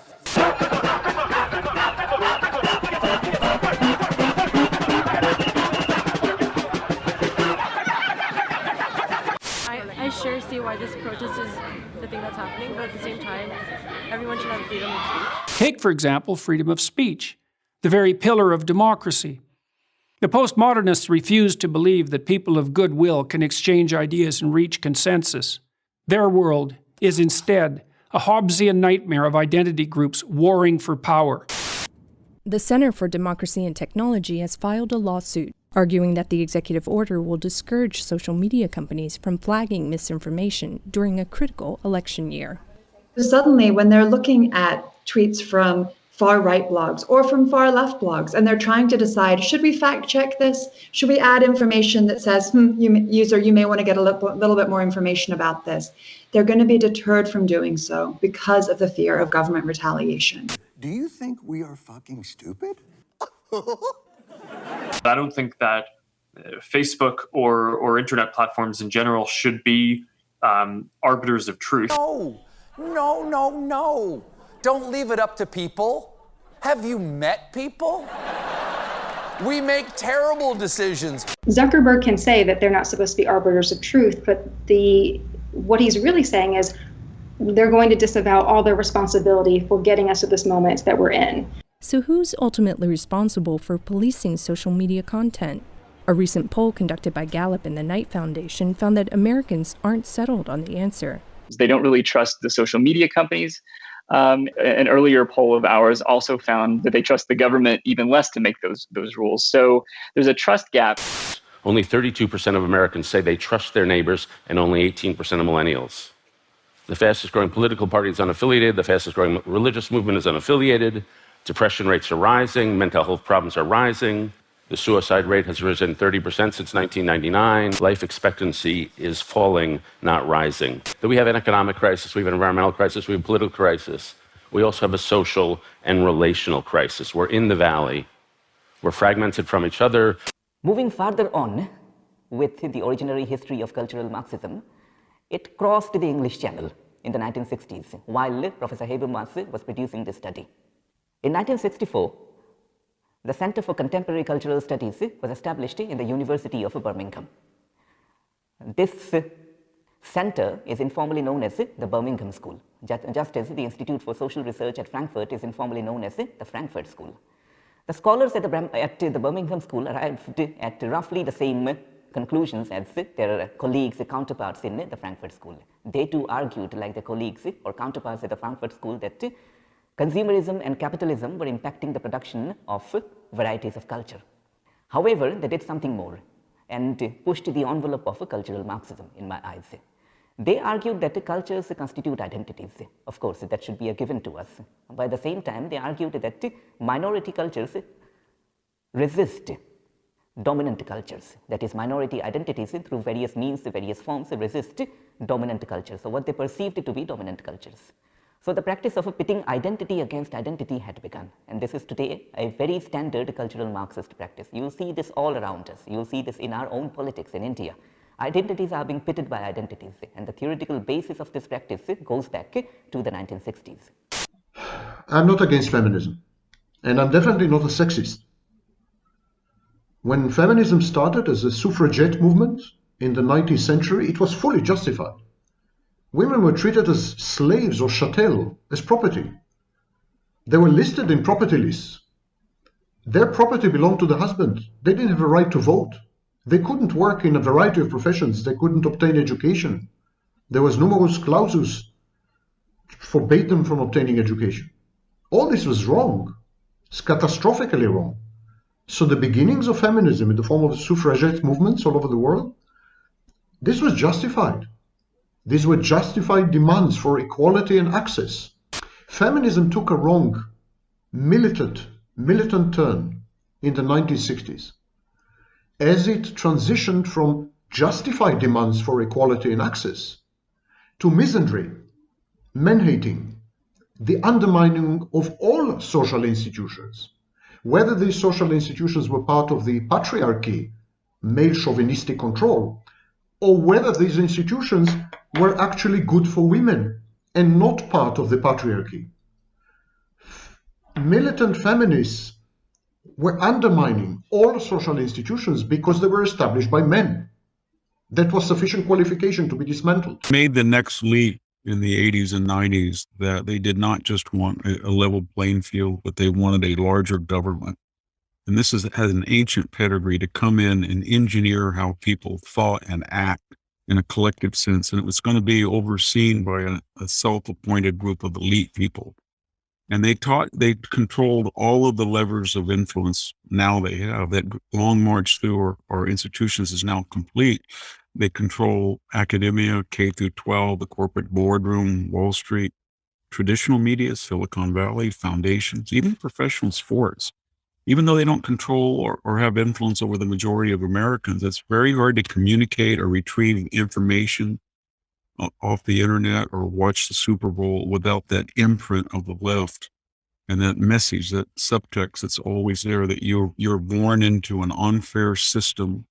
I sure see why this protest is the thing that's happening, but at the same time, everyone should have freedom of speech. Take, for example, freedom of speech, the very pillar of democracy. The postmodernists refuse to believe that people of goodwill can exchange ideas and reach consensus. Their world is instead a Hobbesian nightmare of identity groups warring for power. The Center for Democracy and Technology has filed a lawsuit arguing that the executive order will discourage social media companies from flagging misinformation during a critical election year. Suddenly, when they're looking at tweets from far-right blogs or from far-left blogs, and they're trying to decide, should we fact-check this? Should we add information that says, user, you may want to get a little bit more information about this? They're going to be deterred from doing so because of the fear of government retaliation. Do you think we are fucking stupid? I don't think that Facebook or internet platforms in general should be arbiters of truth. No. Don't leave it up to people. Have you met people? We make terrible decisions. Zuckerberg can say that they're not supposed to be arbiters of truth, but what he's really saying is they're going to disavow all their responsibility for getting us to this moment that we're in. So who's ultimately responsible for policing social media content? A recent poll conducted by Gallup and the Knight Foundation found that Americans aren't settled on the answer. They don't really trust the social media companies. An earlier poll of ours also found that they trust the government even less to make those rules. So there's a trust gap. Only 32% of Americans say they trust their neighbors, and only 18% of millennials. The fastest growing political party is unaffiliated. The fastest growing religious movement is unaffiliated. Depression rates are rising. Mental health problems are rising. The suicide rate has risen 30% since 1999. Life expectancy is falling, not rising. That we have an economic crisis, we have an environmental crisis, we have a political crisis. We also have a social and relational crisis. We're in the valley. We're fragmented from each other. Moving further on with the originary history of cultural Marxism, it crossed the English Channel in the 1960s while Professor Habermas was producing this study. In 1964, the Center for Contemporary Cultural Studies was established in the University of Birmingham. This center is informally known as the Birmingham School, just as the Institute for Social Research at Frankfurt is informally known as the Frankfurt School. The scholars at the Birmingham School arrived at roughly the same conclusions as their colleagues, counterparts in the Frankfurt School. They too argued, like their colleagues or counterparts at the Frankfurt School, that consumerism and capitalism were impacting the production of varieties of culture. However, they did something more and pushed the envelope of cultural Marxism, in my eyes. They argued that cultures constitute identities. Of course, that should be a given to us. But at the same time, they argued that minority cultures resist dominant cultures. That is, minority identities through various means, various forms, resist dominant cultures, so what they perceived to be dominant cultures. So the practice of pitting identity against identity had begun, and this is today a very standard cultural Marxist practice. You'll see this all around us. You'll see this in our own politics in India. Identities are being pitted by identities, and the theoretical basis of this practice goes back to the 1960s. I'm not against feminism, and I'm definitely not a sexist. When feminism started as a suffragette movement in the 19th century, it was fully justified. Women were treated as slaves or chattel, as property. They were listed in property lists. Their property belonged to the husband. They didn't have a right to vote. They couldn't work in a variety of professions. They couldn't obtain education. There was numerus clausus forbade them from obtaining education. All this was wrong. It's catastrophically wrong. So the beginnings of feminism in the form of suffragette movements all over the world, this was justified. These were justified demands for equality and access. Feminism took a wrong, militant turn in the 1960s as it transitioned from justified demands for equality and access to misandry, man-hating, the undermining of all social institutions. Whether these social institutions were part of the patriarchy, male chauvinistic control, or whether these institutions were actually good for women and not part of the patriarchy. Militant feminists were undermining all social institutions because they were established by men. That was sufficient qualification to be dismantled. Made the next leap in the 80s and 90s that they did not just want a level playing field, but they wanted a larger government. And this has an ancient pedigree to come in and engineer how people thought and act in a collective sense. And it was going to be overseen by a self-appointed group of elite people. And they controlled all of the levers of influence now they have. That long march through our institutions is now complete. They control academia, K through 12, the corporate boardroom, Wall Street, traditional media, Silicon Valley, foundations, even professional sports. Even though they don't control or have influence over the majority of Americans, it's very hard to communicate or retrieve information off the internet or watch the Super Bowl without that imprint of the left and that message, that subtext that's always there, that you're born into an unfair system.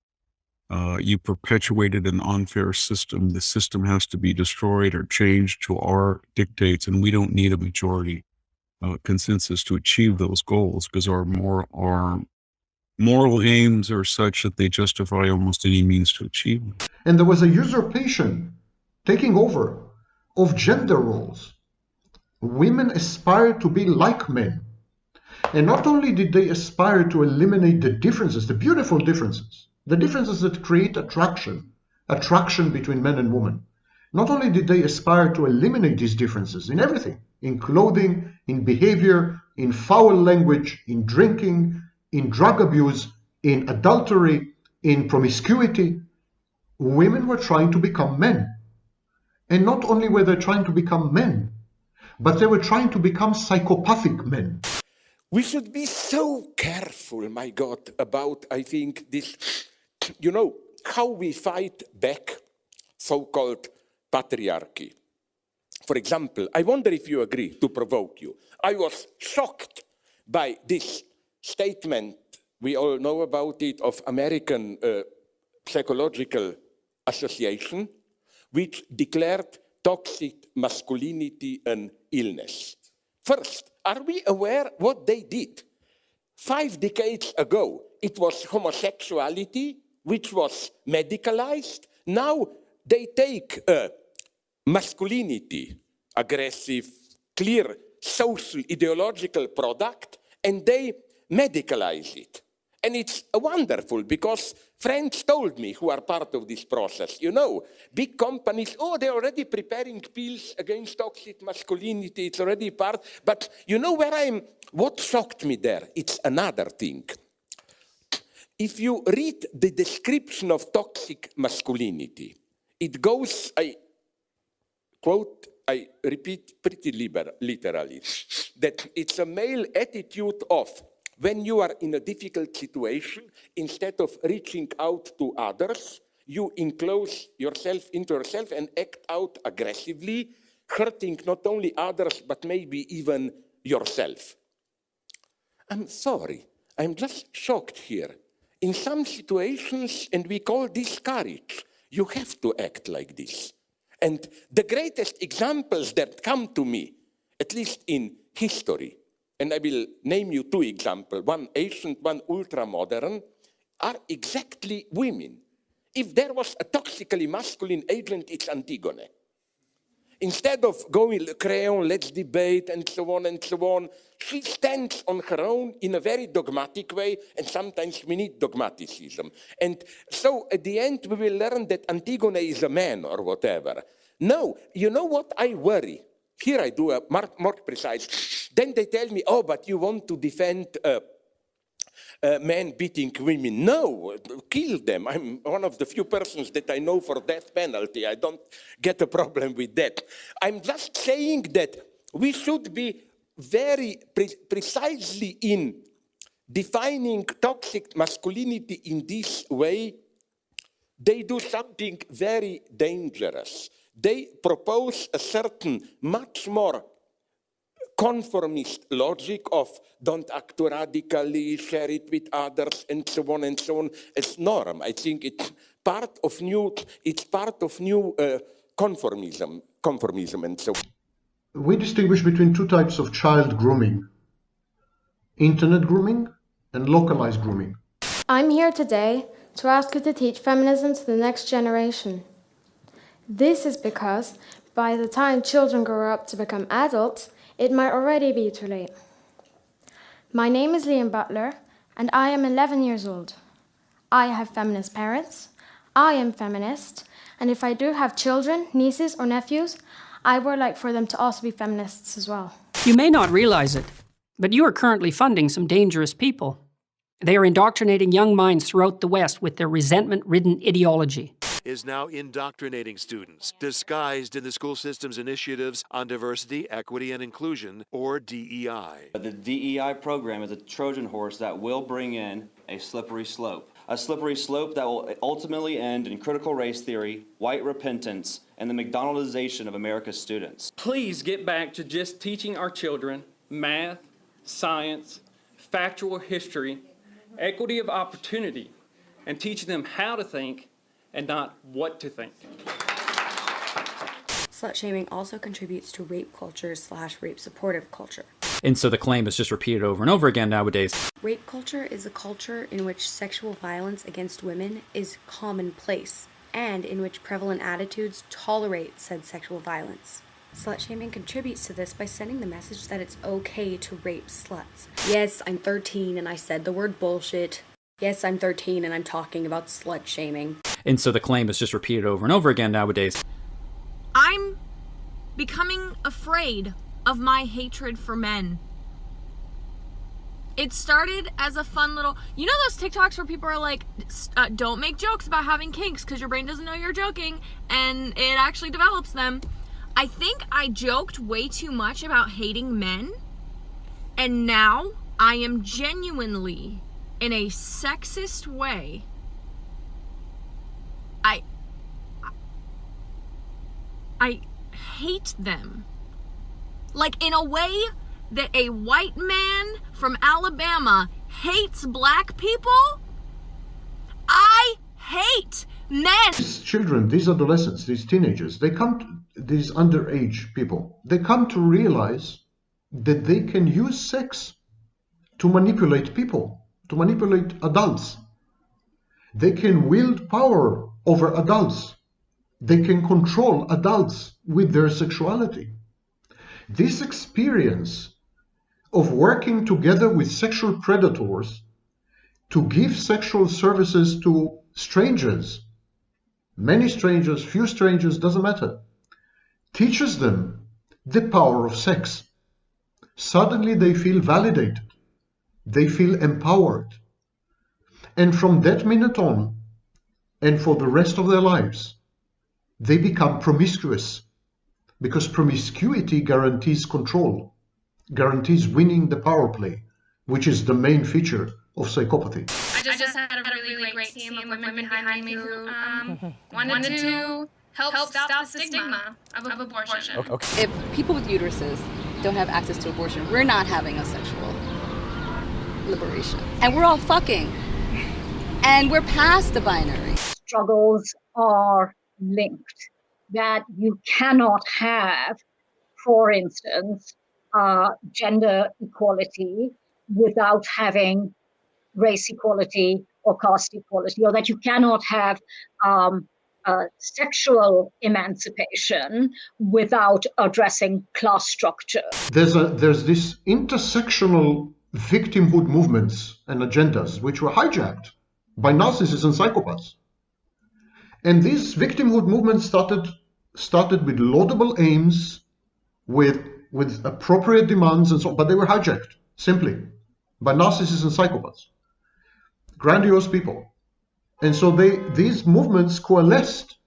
You perpetuated an unfair system. The system has to be destroyed or changed to our dictates, and we don't need a majority consensus to achieve those goals because our moral aims are such that they justify almost any means to achieve them. And there was a usurpation taking over of gender roles. Women aspired to be like men. And not only did they aspire to eliminate the differences, the beautiful differences, the differences that create attraction between men and women. Not only did they aspire to eliminate these differences in everything, in clothing, in behavior, in foul language, in drinking, in drug abuse, in adultery, in promiscuity, women were trying to become men. And not only were they trying to become men, but they were trying to become psychopathic men. We should be so careful, my God, about, I think, this, how we fight back so-called patriarchy. For example, I wonder if you agree, to provoke you. I was shocked by this statement, we all know about it, of American Psychological Association, which declared toxic masculinity an illness. First, are we aware what they did? 5 decades ago, it was homosexuality, which was medicalized. Now they take masculinity, aggressive, clear, social, ideological product, and they medicalize it. And it's wonderful because friends told me who are part of this process, big companies, they're already preparing pills against toxic masculinity, it's already part, but what shocked me there, it's another thing. If you read the description of toxic masculinity, it goes, I repeat pretty literally, that it's a male attitude of when you are in a difficult situation, instead of reaching out to others, you enclose yourself into yourself and act out aggressively, hurting not only others, but maybe even yourself. I'm sorry, I'm just shocked here. In some situations, and we call this courage, you have to act like this. And the greatest examples that come to me, at least in history, and I will name you 2 examples, one ancient, one ultra-modern, are exactly women. If there was a toxically masculine agent, it's Antigone. Instead of going, crayon, let's debate, and so on, she stands on her own in a very dogmatic way, and sometimes we need dogmaticism. And so at the end, we will learn that Antigone is a man or whatever. No, you know what? I worry. Here I do a more precise. Then they tell me, oh, but you want to defend men beating women. No, kill them. I'm one of the few persons that I know for death penalty. I don't get a problem with that. I'm just saying that we should be very precisely in defining toxic masculinity in this way. They do something very dangerous. They propose a certain, much more conformist logic of don't act too radically, share it with others, and so on as norm. I think it's part of new conformism and so on. We distinguish between two types of child grooming: internet grooming and localized grooming. I'm here today to ask you to teach feminism to the next generation. This is because by the time children grow up to become adults, it might already be too late. My name is Liam Butler, and I am 11 years old. I have feminist parents, I am feminist, and if I do have children, nieces, or nephews, I would like for them to also be feminists as well. You may not realize it, but you are currently funding some dangerous people. They are indoctrinating young minds throughout the West with their resentment-ridden ideology. Is now indoctrinating students, disguised in the school system's initiatives on diversity, equity, and inclusion, or DEI. The DEI program is a Trojan horse that will bring in a slippery slope that will ultimately end in critical race theory, white repentance, and the McDonaldization of America's students. Please get back to just teaching our children math, science, factual history, equity of opportunity, and teaching them how to think and not what to think. Slut-shaming also contributes to rape culture / rape supportive culture. And so the claim is just repeated over and over again nowadays. Rape culture is a culture in which sexual violence against women is commonplace and in which prevalent attitudes tolerate said sexual violence. Slut-shaming contributes to this by sending the message that it's okay to rape sluts. Yes, I'm 13 and I said the word bullshit. Yes, I'm 13 and I'm talking about slut-shaming. And so the claim is just repeated over and over again nowadays. I'm becoming afraid of my hatred for men. It started as a fun little, you know those TikToks where people are like, don't make jokes about having kinks because your brain doesn't know you're joking, and it actually develops them. I think I joked way too much about hating men, and now I am genuinely, in a sexist way, I hate them. Like in a way that a white man from Alabama hates black people. I hate men. These children, these adolescents, these teenagers, these underage people, they come to realize that they can use sex to manipulate people, to manipulate adults. They can wield power over adults. They can control adults with their sexuality. This experience of working together with sexual predators to give sexual services to strangers, many strangers, few strangers, doesn't matter, teaches them the power of sex. Suddenly they feel validated. They feel empowered. And from that minute on, and for the rest of their lives, they become promiscuous, because promiscuity guarantees control, guarantees winning the power play, which is the main feature of psychopathy. I just had a really great team of women behind me who wanted to help stop the stigma of abortion. Okay. If people with uteruses don't have access to abortion, we're not having a sexual liberation. And we're all fucking. And we're past the binary. Struggles are linked, that you cannot have, for instance, gender equality without having race equality or caste equality, or that you cannot have sexual emancipation without addressing class structure. There's this intersectional victimhood movements and agendas which were hijacked by narcissists and psychopaths. And these victimhood movements started with laudable aims, with appropriate demands and so on, but they were hijacked simply by narcissists and psychopaths, grandiose people. And so these movements coalesced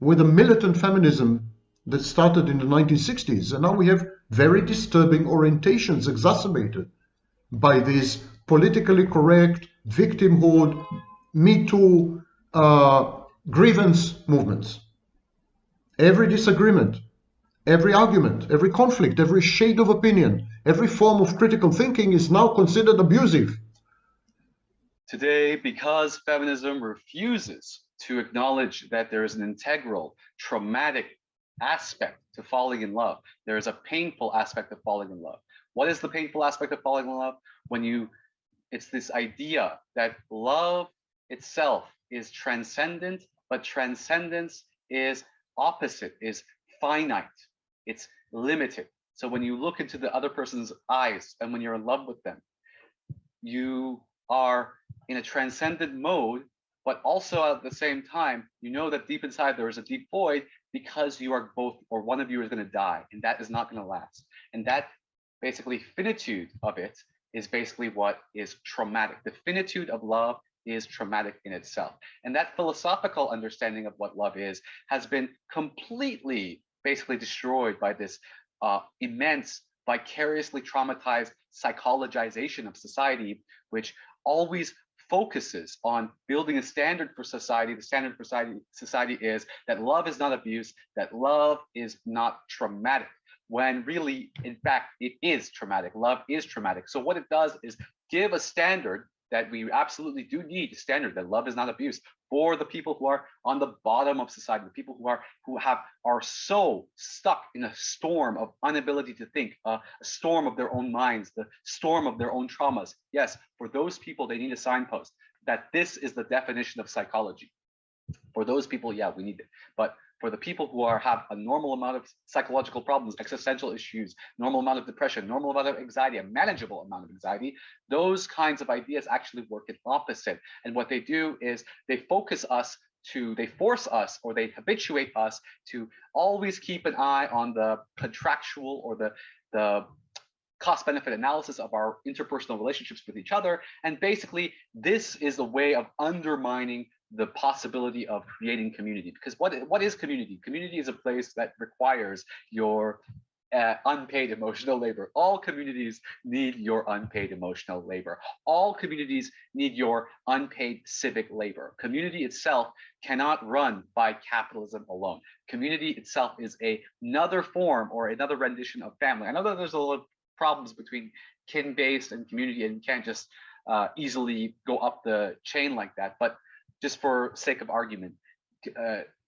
with a militant feminism that started in the 1960s. And now we have very disturbing orientations exacerbated by these politically correct victimhood, Me Too, grievance movements. Every disagreement, every argument, every conflict, every shade of opinion, every form of critical thinking is now considered abusive. Today, because feminism refuses to acknowledge that there is an integral, traumatic aspect to falling in love, there is a painful aspect of falling in love. What is the painful aspect of falling in love? It's this idea that love itself is transcendent, but transcendence is opposite, is finite, it's limited. So when you look into the other person's eyes and when you're in love with them, you are in a transcendent mode, but also at the same time, you know that deep inside there is a deep void because you are both, or one of you is going to die, and that is not going to last. And that basically finitude of it is basically what is traumatic. The finitude of love is traumatic in itself. And that philosophical understanding of what love is has been completely basically destroyed by this immense, vicariously traumatized psychologization of society, which always focuses on building a standard for society. The standard for society is that love is not abuse, that love is not traumatic, when really, in fact, it is traumatic. Love is traumatic. So what it does is give a standard that we absolutely do need, a standard that love is not abuse, for the people who are on the bottom of society, the people who are so stuck in a storm of inability to think, a storm of their own minds, the storm of their own traumas. Yes, for those people, they need a signpost that this is the definition of psychology. For those people, yeah, we need it. But for the people who have a normal amount of psychological problems, existential issues, normal amount of depression, normal amount of anxiety, a manageable amount of anxiety, those kinds of ideas actually work in opposite. And what they do is they force us, or they habituate us to always keep an eye on the contractual or the cost-benefit analysis of our interpersonal relationships with each other. And basically, this is a way of undermining the possibility of creating community. Because what is community? Community is a place that requires your unpaid emotional labor. All communities need your unpaid emotional labor. All communities need your unpaid civic labor. Community itself cannot run by capitalism alone. Community itself is another form or another rendition of family. I know that there's a lot of problems between kin-based and community, and you can't just easily go up the chain like that. But just for sake of argument,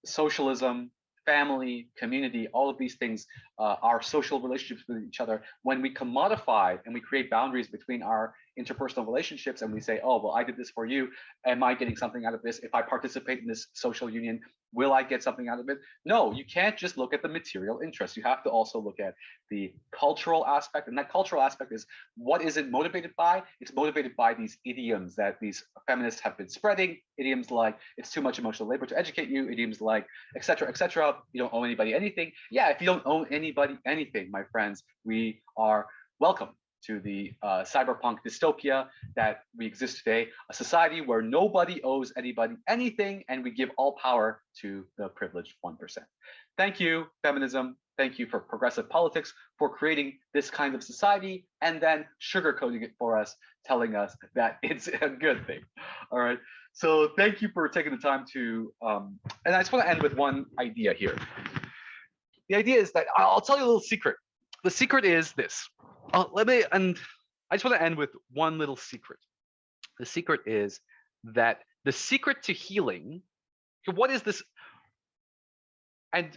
socialism, family, community, all of these things are social relationships with each other. When we commodify and we create boundaries between our interpersonal relationships and we say, oh, well, I did this for you. Am I getting something out of this? If I participate in this social union, will I get something out of it? No, you can't just look at the material interest. You have to also look at the cultural aspect. And that cultural aspect is, what is it motivated by? It's motivated by these idioms that these feminists have been spreading. Idioms like, it's too much emotional labor to educate you. Idioms like, et cetera, you don't owe anybody anything. Yeah, if you don't owe anybody anything, my friends, we are welcome to the cyberpunk dystopia that we exist today, a society where nobody owes anybody anything, and we give all power to the privileged 1%. Thank you, feminism. Thank you for progressive politics for creating this kind of society and then sugarcoating it for us, telling us that it's a good thing. All right. So thank you for taking the time to, and I just want to end with one idea here. The idea is that I'll tell you a little secret. The secret is this. I just want to end with one little secret. The secret is that the secret to healing, what is this? And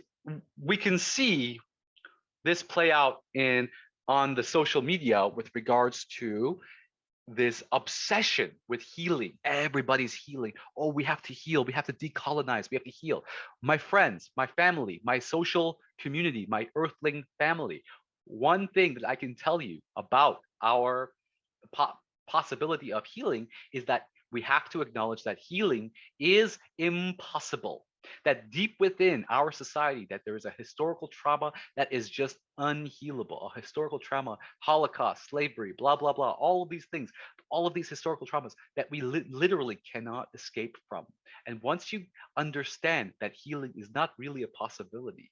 we can see this play out on the social media with regards to this obsession with healing. Everybody's healing. Oh, we have to heal. We have to decolonize. We have to heal. My friends, my family, my social community, my earthling family. One thing that I can tell you about our possibility of healing is that we have to acknowledge that healing is impossible. That deep within our society, that there is a historical trauma that is just unhealable. A historical trauma, Holocaust, slavery, blah, blah, blah, all of these things, all of these historical traumas that we literally cannot escape from. And once you understand that healing is not really a possibility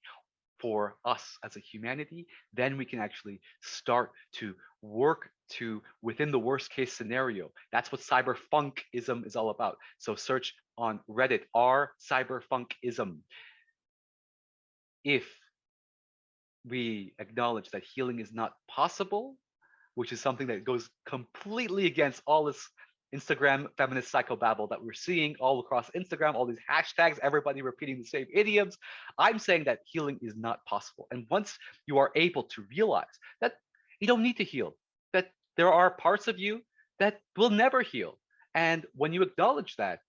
for us as a humanity, then we can actually start to work to within the worst case scenario. That's what cyberfunkism is all about. So search on Reddit, cyberfunkism. If we acknowledge that healing is not possible, which is something that goes completely against all this Instagram feminist psychobabble that we're seeing all across Instagram, all these hashtags, everybody repeating the same idioms. I'm saying that healing is not possible. And once you are able to realize that you don't need to heal, that there are parts of you that will never heal. And when you acknowledge that,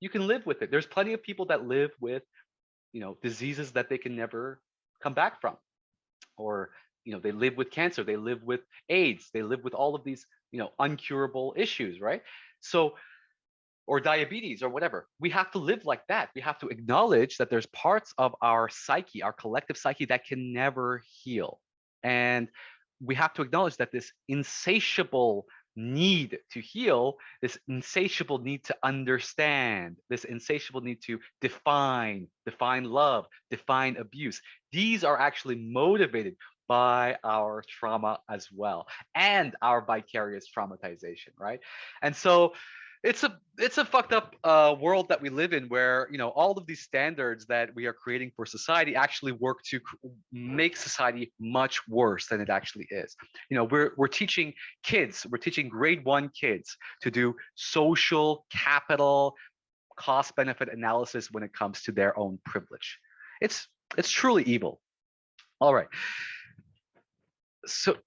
you can live with it. There's plenty of people that live with, diseases that they can never come back from, or they live with cancer, they live with AIDS, they live with all of these, uncurable issues, right? So, or diabetes or whatever. We have to live like that. We have to acknowledge that there's parts of our psyche, our collective psyche, that can never heal. And we have to acknowledge that this insatiable need to heal, this insatiable need to understand, this insatiable need to define love, define abuse, these are actually motivated by our trauma as well, and our vicarious traumatization, right? And so it's a fucked up world that we live in, where all of these standards that we are creating for society actually work to make society much worse than it actually is. We're teaching kids, we're teaching grade 1 kids to do social capital cost benefit analysis when it comes to their own privilege. It's truly evil. All right. So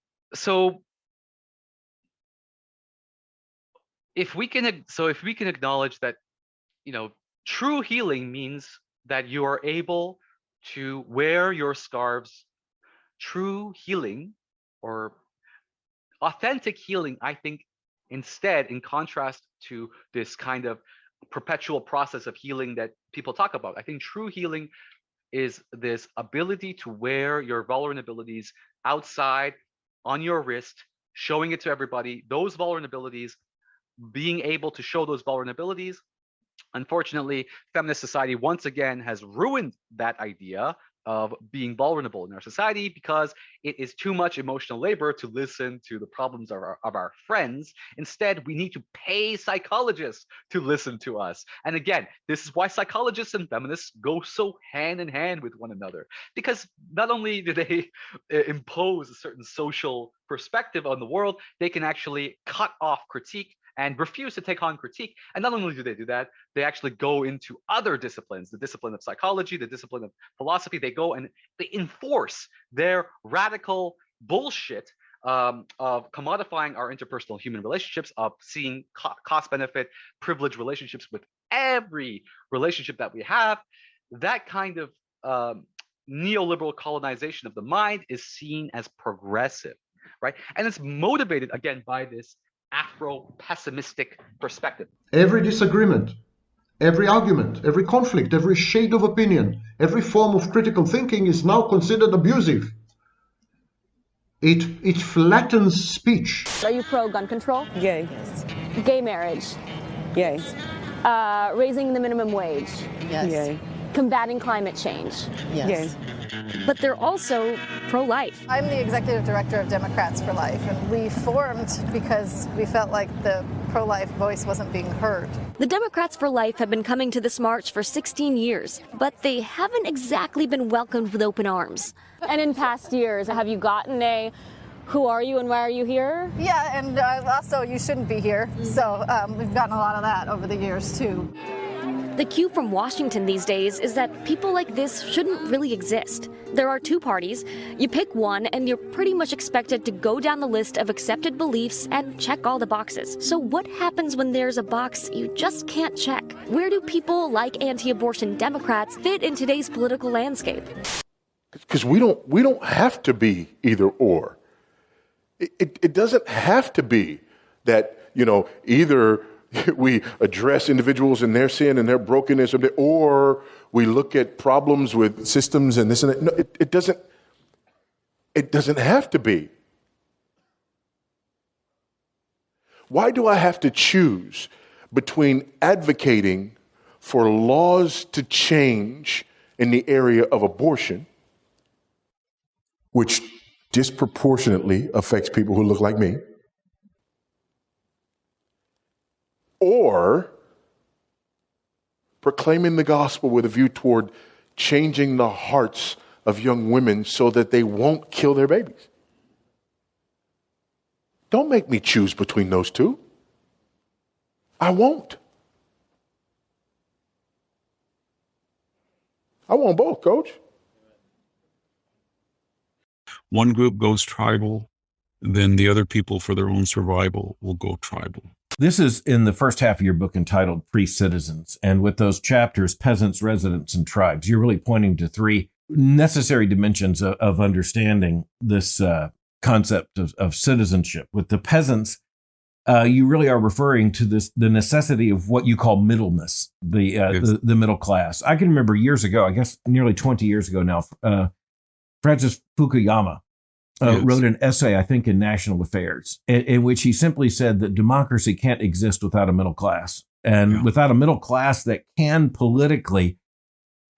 if we can acknowledge that, true healing means that you are able to wear your scarves. True healing, or authentic healing, I think, instead, in contrast to this kind of perpetual process of healing that people talk about, I think true healing is this ability to wear your vulnerabilities outside on your wrist, showing it to everybody, those vulnerabilities, being able to show those vulnerabilities. Unfortunately, feminist society once again has ruined that idea of being vulnerable in our society, because it is too much emotional labor to listen to the problems of our friends. Instead, we need to pay psychologists to listen to us. And again, this is why psychologists and feminists go so hand in hand with one another, because not only do they impose a certain social perspective on the world, they can actually cut off critique and refuse to take on critique. And not only do they do that, they actually go into other disciplines, the discipline of psychology, the discipline of philosophy. They go and they enforce their radical bullshit of commodifying our interpersonal human relationships, of seeing cost-benefit privilege relationships with every relationship that we have. That kind of neoliberal colonization of the mind is seen as progressive, right? And it's motivated, again, by this Afro-pessimistic perspective. Every disagreement, every argument, every conflict, every shade of opinion, every form of critical thinking is now considered abusive. It flattens speech. Are you pro-gun control? Yay. Yes. Gay marriage? Yay. Raising the minimum wage? Yes. Yay. Combating climate change? Yes. Yay. But they're also pro-life. I'm the executive director of Democrats for Life, and we formed because we felt like the pro-life voice wasn't being heard. The Democrats for Life have been coming to this march for 16 years, but they haven't exactly been welcomed with open arms. And in past years, have you gotten a who are you and why are you here? Yeah, and also you shouldn't be here. So we've gotten a lot of that over the years too. The cue from Washington these days is that people like this shouldn't really exist. There are two parties. You pick one, and you're pretty much expected to go down the list of accepted beliefs and check all the boxes. So what happens when there's a box you just can't check? Where do people like anti-abortion Democrats fit in today's political landscape? Because we don't have to be either or. It doesn't have to be that, either we address individuals in their sin and their brokenness, or we look at problems with systems and this and that. No, it doesn't have to be. Why do I have to choose between advocating for laws to change in the area of abortion, which disproportionately affects people who look like me, or proclaiming the gospel with a view toward changing the hearts of young women so that they won't kill their babies? Don't make me choose between those two. I won't. I want both, Coach. One group goes tribal, then the other people, for their own survival, will go tribal. This is in the first half of your book entitled Pre-Citizens. And with those chapters, peasants, residents, and tribes, you're really pointing to three necessary dimensions of understanding this concept of citizenship. With the peasants, you really are referring to the necessity of what you call middleness, the middle class. I can remember years ago, I guess nearly 20 years ago now, Francis Fukuyama wrote an essay, I think, in National Affairs, in which he simply said that democracy can't exist without a middle class. And without a middle class that can politically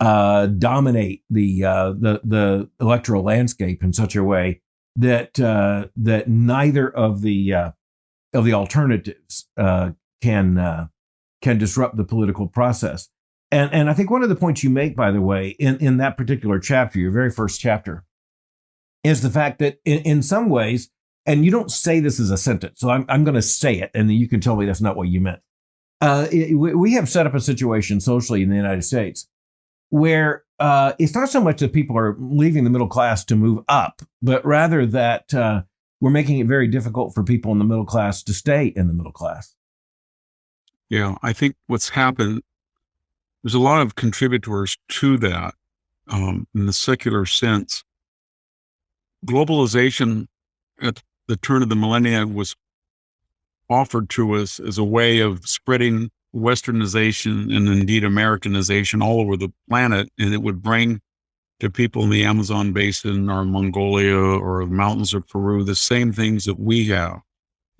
dominate the electoral landscape in such a way that neither of the alternatives can disrupt the political process. And I think one of the points you make, by the way, in that particular chapter, your very first chapter, is the fact that in some ways, and you don't say this as a sentence, so I'm going to say it, and then you can tell me that's not what you meant. We have set up a situation socially in the United States where it's not so much that people are leaving the middle class to move up, but rather that we're making it very difficult for people in the middle class to stay in the middle class. Yeah, I think what's happened, there's a lot of contributors to that in the secular sense. Globalization at the turn of the millennium was offered to us as a way of spreading Westernization and indeed Americanization all over the planet, and it would bring to people in the Amazon basin or Mongolia or the mountains of Peru the same things that we have: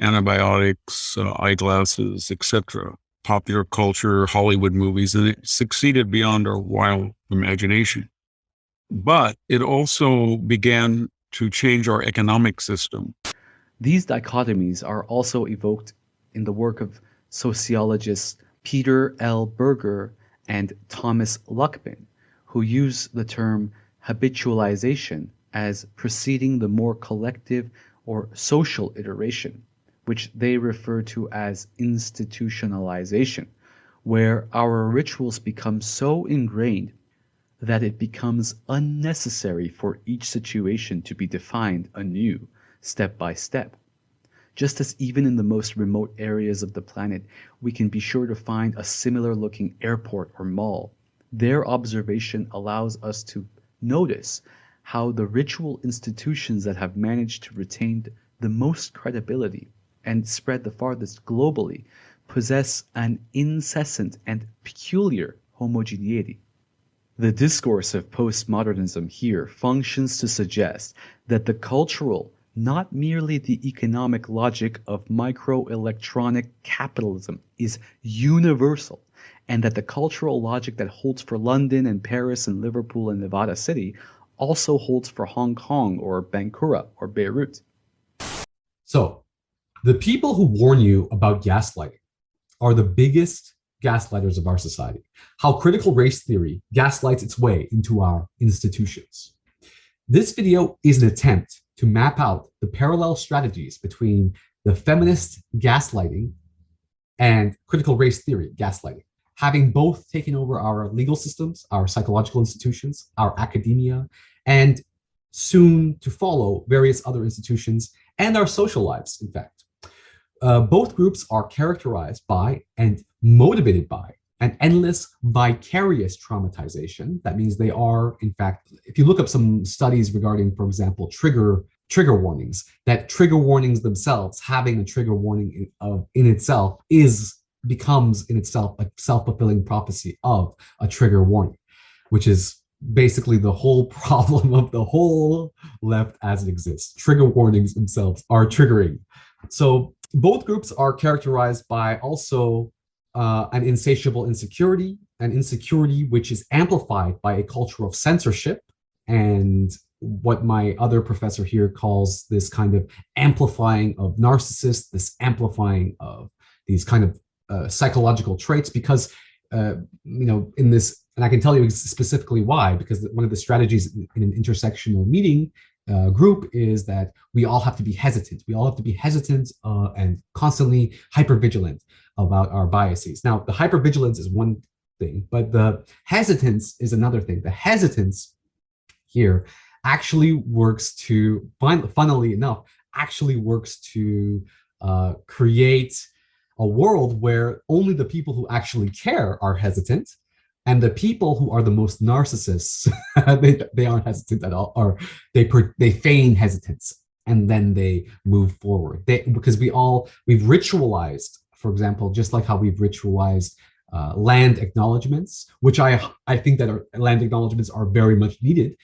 antibiotics, eyeglasses, etc., popular culture, Hollywood movies, and it succeeded beyond our wild imagination. But it also began to change our economic system. These dichotomies are also evoked in the work of sociologists Peter L. Berger and Thomas Luckman, who use the term habitualization as preceding the more collective or social iteration, which they refer to as institutionalization, where our rituals become so ingrained that it becomes unnecessary for each situation to be defined anew, step by step. Just as even in the most remote areas of the planet, we can be sure to find a similar looking airport or mall, their observation allows us to notice how the ritual institutions that have managed to retain the most credibility and spread the farthest globally possess an incessant and peculiar homogeneity. The discourse of postmodernism here functions to suggest that the cultural, not merely the economic logic of microelectronic capitalism is universal, and that the cultural logic that holds for London and Paris and Liverpool and Nevada City also holds for Hong Kong or Bankura or Beirut. So, the people who warn you about gaslighting are the biggest gaslighters of our society. How critical race theory gaslights its way into our institutions. This video is an attempt to map out the parallel strategies between the feminist gaslighting and critical race theory gaslighting. having both taken over our legal systems, our psychological institutions, our academia, and soon to follow various other institutions and our social lives, in fact. Both groups are characterized by and motivated by an endless vicarious traumatization. That means they are, in fact, if you look up some studies regarding, for example, trigger warnings, that trigger warnings themselves, having a trigger warning in itself becomes in itself a self-fulfilling prophecy of a trigger warning, which is basically the whole problem of the whole left as it exists. Trigger warnings themselves are triggering. So both groups are characterized by also an insatiable insecurity, an insecurity which is amplified by a culture of censorship and what my other professor here calls this kind of amplifying of narcissists, this amplifying of these kind of psychological traits, because in this, and I can tell you specifically why, because one of the strategies in an intersectional meeting group is that we all have to be hesitant. We all have to be hesitant and constantly hypervigilant about our biases. Now, the hypervigilance is one thing, but the hesitance is another thing. The hesitance here actually works to, funnily enough, actually works to create a world where only the people who actually care are hesitant, and the people who are the most narcissists, they aren't hesitant at all, or they feign hesitance, and then they move forward. Because we've ritualized, for example, just like how we've ritualized land acknowledgements, which I think that land acknowledgements are very much needed,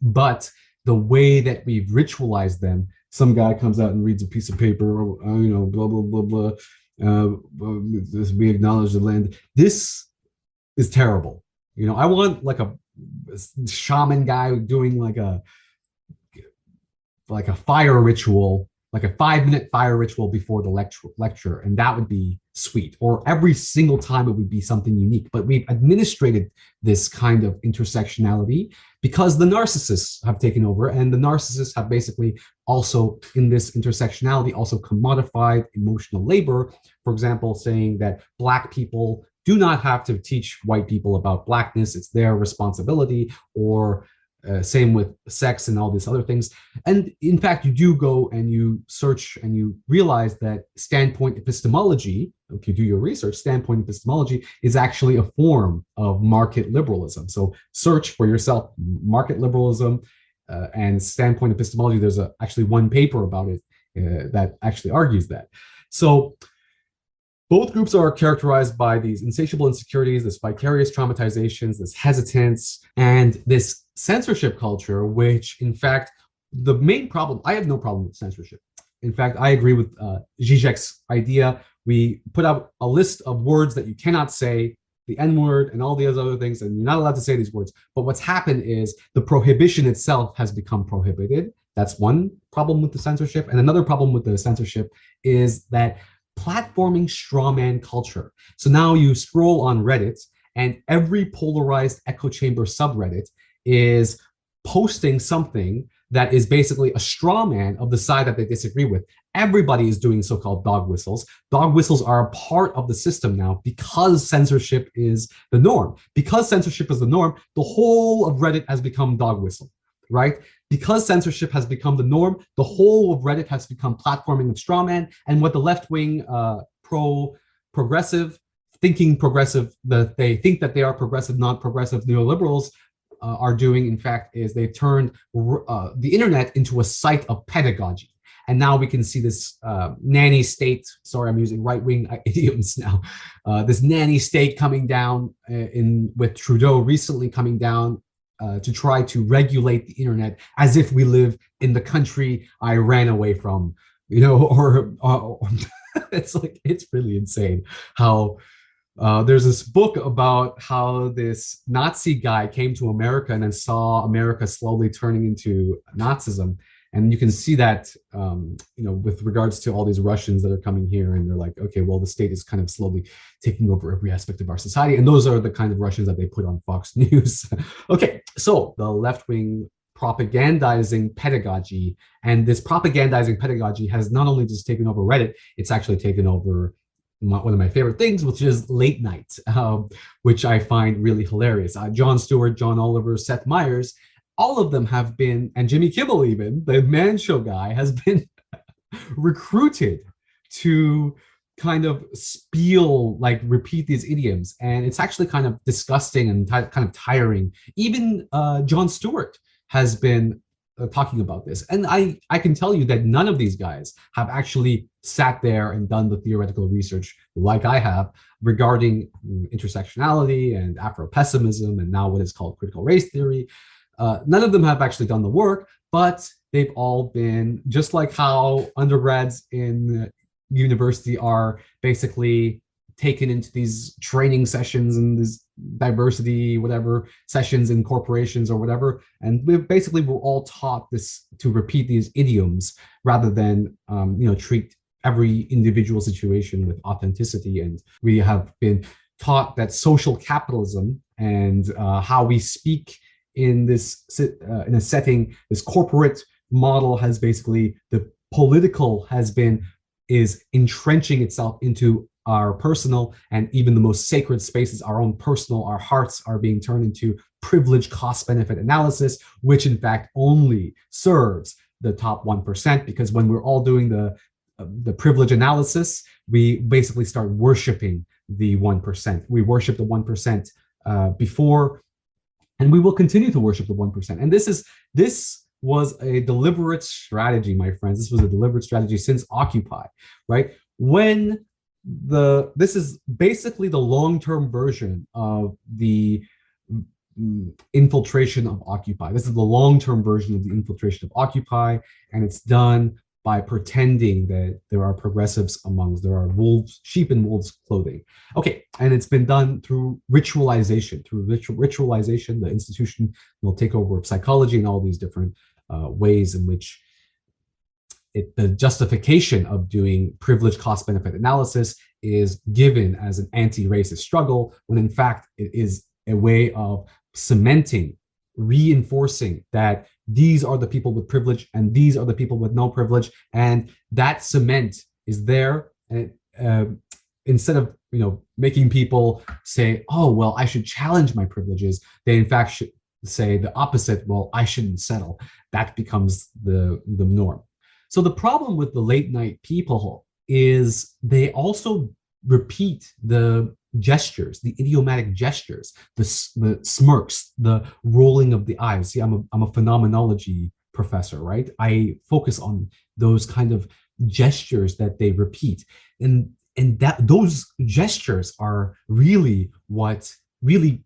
but the way that we've ritualized them, some guy comes out and reads a piece of paper, blah blah blah blah. We acknowledge the land. This is terrible. I want like a shaman guy doing like a fire ritual, like a 5-minute fire ritual before the lecture, and that would be sweet. Or every single time it would be something unique. But we've administrated this kind of intersectionality because the narcissists have taken over, and the narcissists have basically also in this intersectionality also commodified emotional labor. For example, saying that Black people do not have to teach white people about Blackness, it's their responsibility, or same with sex and all these other things. And in fact, you do go and you search and you realize that standpoint epistemology, if you do your research, standpoint epistemology is actually a form of market liberalism. So search for yourself market liberalism and standpoint epistemology. There's actually one paper about it that actually argues that. So both groups are characterized by these insatiable insecurities, this vicarious traumatizations, this hesitance, and this censorship culture, which in fact, the main problem, I have no problem with censorship. In fact, I agree with Zizek's idea. We put out a list of words that you cannot say, the N-word and all the other things, and you're not allowed to say these words. But what's happened is the prohibition itself has become prohibited. That's one problem with the censorship. And another problem with the censorship is that platforming strawman culture. So now you scroll on Reddit and every polarized echo chamber subreddit is posting something that is basically a straw man of the side that they disagree with. Everybody is doing so-called dog whistles. Dog whistles are a part of the system now because censorship is the norm. Because censorship is the norm, the whole of Reddit has become dog whistle, right? Because censorship has become the norm, the whole of Reddit has become platforming of straw man. And what the left-wing progressive, thinking progressive, that they think that they are progressive, not progressive neoliberals are doing, in fact, is they've turned the internet into a site of pedagogy. And now we can see this nanny state, sorry, I'm using right-wing idioms now, this nanny state coming down with Trudeau recently coming down to try to regulate the internet as if we live in the country I ran away from, or it's like, it's really insane how there's this book about how this Nazi guy came to America and then saw America slowly turning into Nazism. And you can see that, with regards to all these Russians that are coming here, and they're like, okay, well, the state is kind of slowly taking over every aspect of our society. And those are the kind of Russians that they put on Fox News. Okay, so the left-wing propagandizing pedagogy, and this propagandizing pedagogy has not only just taken over Reddit, it's actually taken over one of my favorite things, which is late night, which I find really hilarious. Jon Stewart, John Oliver, Seth Meyers, all of them have been, and Jimmy Kimmel even, the Man Show guy, has been recruited to kind of spiel, like repeat these idioms. And it's actually kind of disgusting and kind of tiring. Even Jon Stewart has been talking about this. And I can tell you that none of these guys have actually sat there and done the theoretical research like I have regarding intersectionality and Afro-pessimism and now what is called critical race theory. None of them have actually done the work, but they've all been, just like how undergrads in university are basically taken into these training sessions and these diversity, whatever, sessions in corporations or whatever. And we're all taught this, to repeat these idioms rather than, treat every individual situation with authenticity. And we have been taught that social capitalism and how we speak in this in a setting, this corporate model has basically, the political is entrenching itself into our personal and even the most sacred spaces, our own personal, our hearts are being turned into privilege cost-benefit analysis, which in fact only serves the top 1%, because when we're all doing the privilege analysis, we basically start worshiping the 1%. We worship the 1% before, and we will continue to worship the 1%. And this was a deliberate strategy, my friends. This was a deliberate strategy since Occupy, right? This is basically the long-term version of the infiltration of Occupy. This is the long-term version of the infiltration of Occupy, and it's done by pretending that there are progressives amongst, there are wolves, sheep in wolves' clothing. Okay, and it's been done through ritualization. Through ritualization, the institution will take over psychology and all these different ways in which the justification of doing privilege cost-benefit analysis is given as an anti-racist struggle, when in fact it is a way of cementing, reinforcing that these are the people with privilege and these are the people with no privilege, and that cement is there. And instead of making people say, oh well, I should challenge my privileges, they in fact should say the opposite. Well, I shouldn't settle. That becomes the norm. So the problem with the late night people is they also repeat the gestures, the idiomatic gestures, the smirks, the rolling of the eyes. See, I'm a phenomenology professor, right? I focus on those kind of gestures that they repeat, and that those gestures are really what really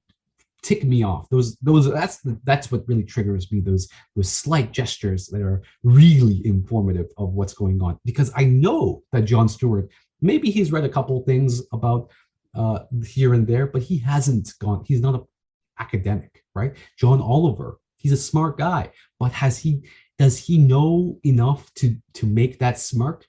tick me off. That's what really triggers me. Those slight gestures that are really informative of what's going on. Because I know that Jon Stewart, maybe he's read a couple things about here and there, but he hasn't gone. He's not an academic, right? John Oliver, he's a smart guy, but does he know enough to make that smirk?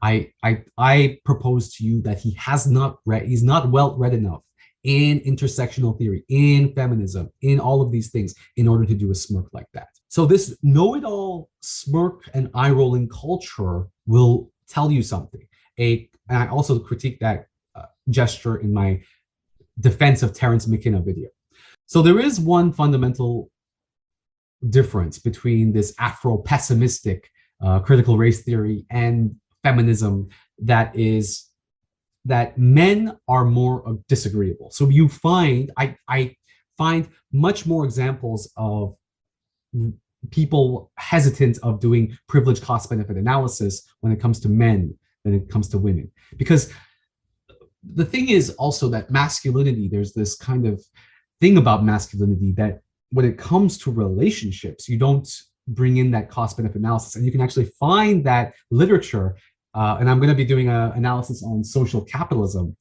I propose to you that he has not read. He's not well read enough in intersectional theory, in feminism, in all of these things in order to do a smirk like that. So this know-it-all smirk and eye-rolling culture will tell you something. And I also critique that gesture in my defense of Terence McKenna video. So there is one fundamental difference between this Afro-pessimistic critical race theory and feminism, that men are more disagreeable. So you find, I find much more examples of people hesitant of doing privilege cost-benefit analysis when it comes to men than it comes to women. Because the thing is also that masculinity, there's this kind of thing about masculinity that when it comes to relationships, you don't bring in that cost-benefit analysis. And you can actually find that literature. And I'm going to be doing an analysis on social capitalism,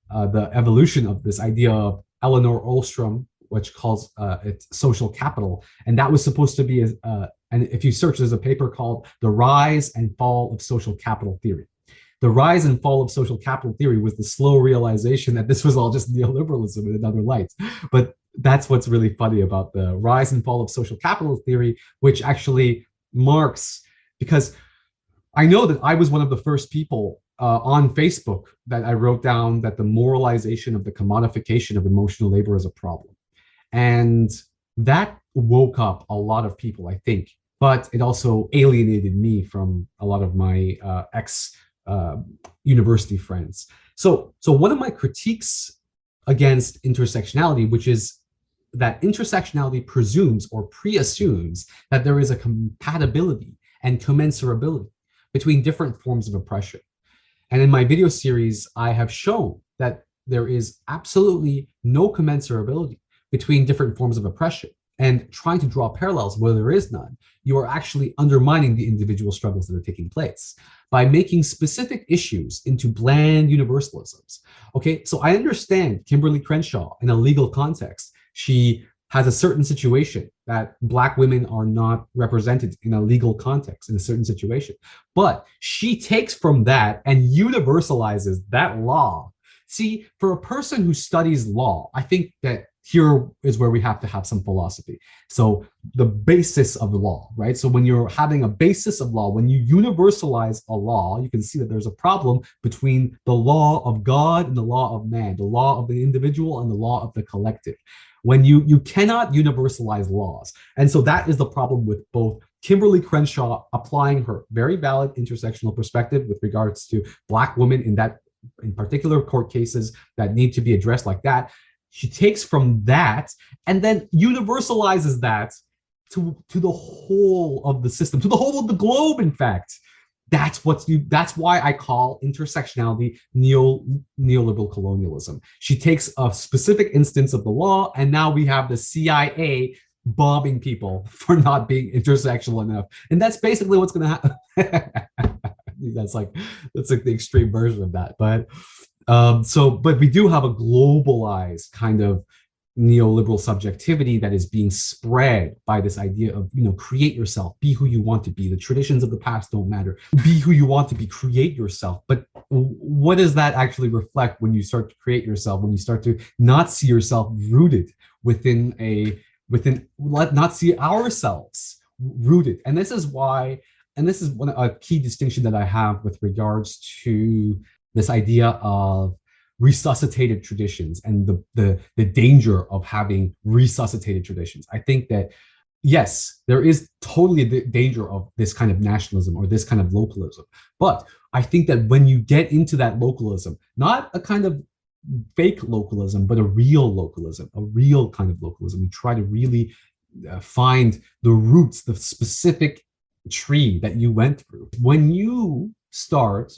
the evolution of this idea of Eleanor Ostrom, which calls it social capital. And that was supposed to be, and if you search, there's a paper called The Rise and Fall of Social Capital Theory. The rise and fall of social capital theory was the slow realization that this was all just neoliberalism in another light. But that's what's really funny about the rise and fall of social capital theory, which actually Marx, because I know that I was one of the first people on Facebook that I wrote down that the moralization of the commodification of emotional labor is a problem. And that woke up a lot of people, I think, but it also alienated me from a lot of my ex-university friends. So one of my critiques against intersectionality, which is that intersectionality presumes or pre-assumes that there is a compatibility and commensurability between different forms of oppression. And in my video series, I have shown that there is absolutely no commensurability between different forms of oppression. And trying to draw parallels where there is none, you are actually undermining the individual struggles that are taking place by making specific issues into bland universalisms. Okay, so I understand Kimberly Crenshaw in a legal context. She has a certain situation that Black women are not represented in a legal context in a certain situation. But she takes from that and universalizes that law. See, for a person who studies law, I think that here is where we have to have some philosophy. So the basis of the law, right? So when you're having a basis of law, when you universalize a law, you can see that there's a problem between the law of God and the law of man, the law of the individual and the law of the collective. When you cannot universalize laws. And so that is the problem with both Kimberly Crenshaw applying her very valid intersectional perspective with regards to Black women in particular court cases that need to be addressed like that. She takes from that and then universalizes that to the whole of the system, to the whole of the globe, in fact. That's why I call intersectionality neoliberal colonialism. She takes a specific instance of the law, and now we have the CIA bombing people for not being intersectional enough. And that's basically what's going to happen. That's like the extreme version of that. But but we do have a globalized kind of neoliberal subjectivity that is being spread by this idea of, create yourself, be who you want to be. The traditions of the past don't matter. Be who you want to be, create yourself. But what does that actually reflect when you start to create yourself, when you start to not see yourself rooted not see ourselves rooted? And this is why, and this is a key distinction that I have with regards to this idea of resuscitated traditions and the danger of having resuscitated traditions. I think that, yes, there is totally a danger of this kind of nationalism or this kind of localism. But I think that when you get into that localism, not a kind of fake localism, but a real localism, a real kind of localism, you try to really find the roots, the specific tree that you went through. When you start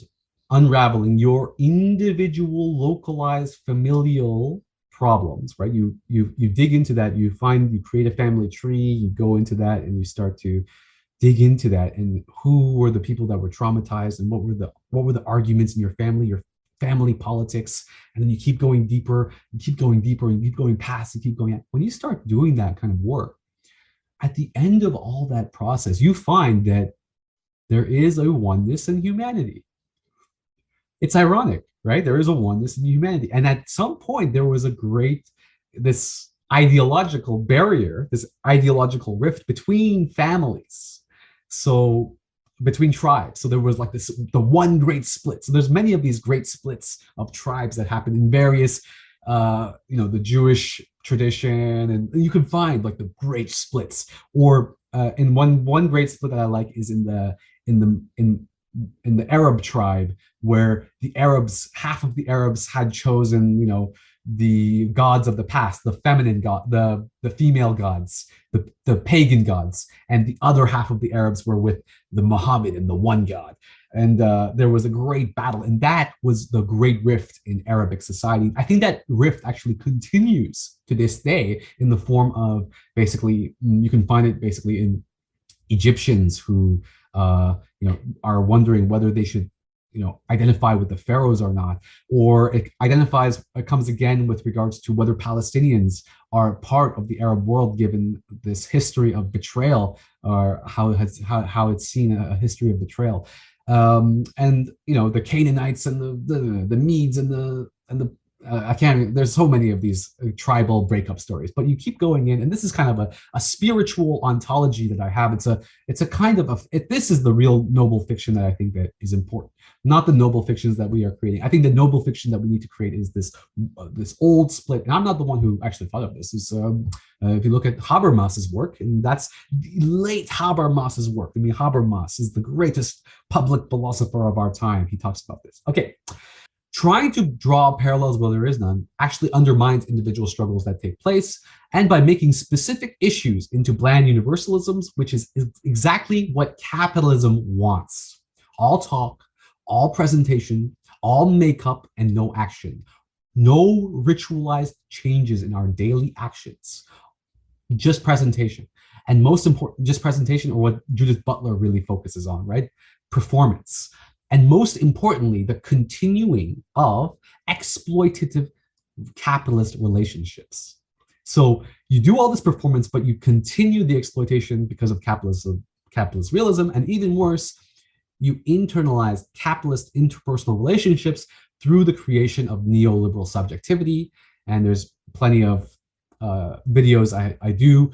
unraveling your individual, localized, familial problems, right? You dig into that, you create a family tree, you go into that and you start to dig into that, and who were the people that were traumatized, and what were the arguments in your family politics, and then you keep going deeper, and keep going past, and keep going. When you start doing that kind of work, at the end of all that process, you find that there is a oneness in humanity. It's ironic, right? There is a oneness in humanity. And at some point, there was this ideological barrier, this ideological rift between families. So between tribes. So there was like the one great split. So there's many of these great splits of tribes that happen in various, the Jewish tradition, and you can find like the great splits. Or in one great split that I like is in the Arab tribe, where half of the Arabs had chosen, the gods of the past, the feminine god, the female gods, the pagan gods, and the other half of the Arabs were with the Muhammad and the one god. And there was a great battle, and that was the great rift in Arabic society. I think that rift actually continues to this day in the form of, basically, you can find it basically in Egyptians who are wondering whether they should identify with the pharaohs or not, or it comes again with regards to whether Palestinians are part of the Arab world, given this history of betrayal, or how it's seen a history of betrayal. And the Canaanites and the Medes and the I can't, there's so many of these tribal breakup stories, but you keep going in, and this is kind of a spiritual ontology that I have. It's a kind of this is the real noble fiction that I think that is important, not the noble fictions that we are creating. I think the noble fiction that we need to create is this old split, and I'm not the one who actually thought of this. Is if you look at Habermas's work, and that's late Habermas's work. I mean, Habermas is the greatest public philosopher of our time. He talks about this. Okay. Trying to draw parallels where there is none actually undermines individual struggles that take place, and by making specific issues into bland universalisms, which is exactly what capitalism wants. All talk, all presentation, all makeup, and no action. No ritualized changes in our daily actions, just presentation. And most important, just presentation, or what Judith Butler really focuses on, right? Performance. And most importantly, the continuing of exploitative capitalist relationships. So you do all this performance, but you continue the exploitation because of capitalist realism, and even worse, you internalize capitalist interpersonal relationships through the creation of neoliberal subjectivity. And there's plenty of videos I do,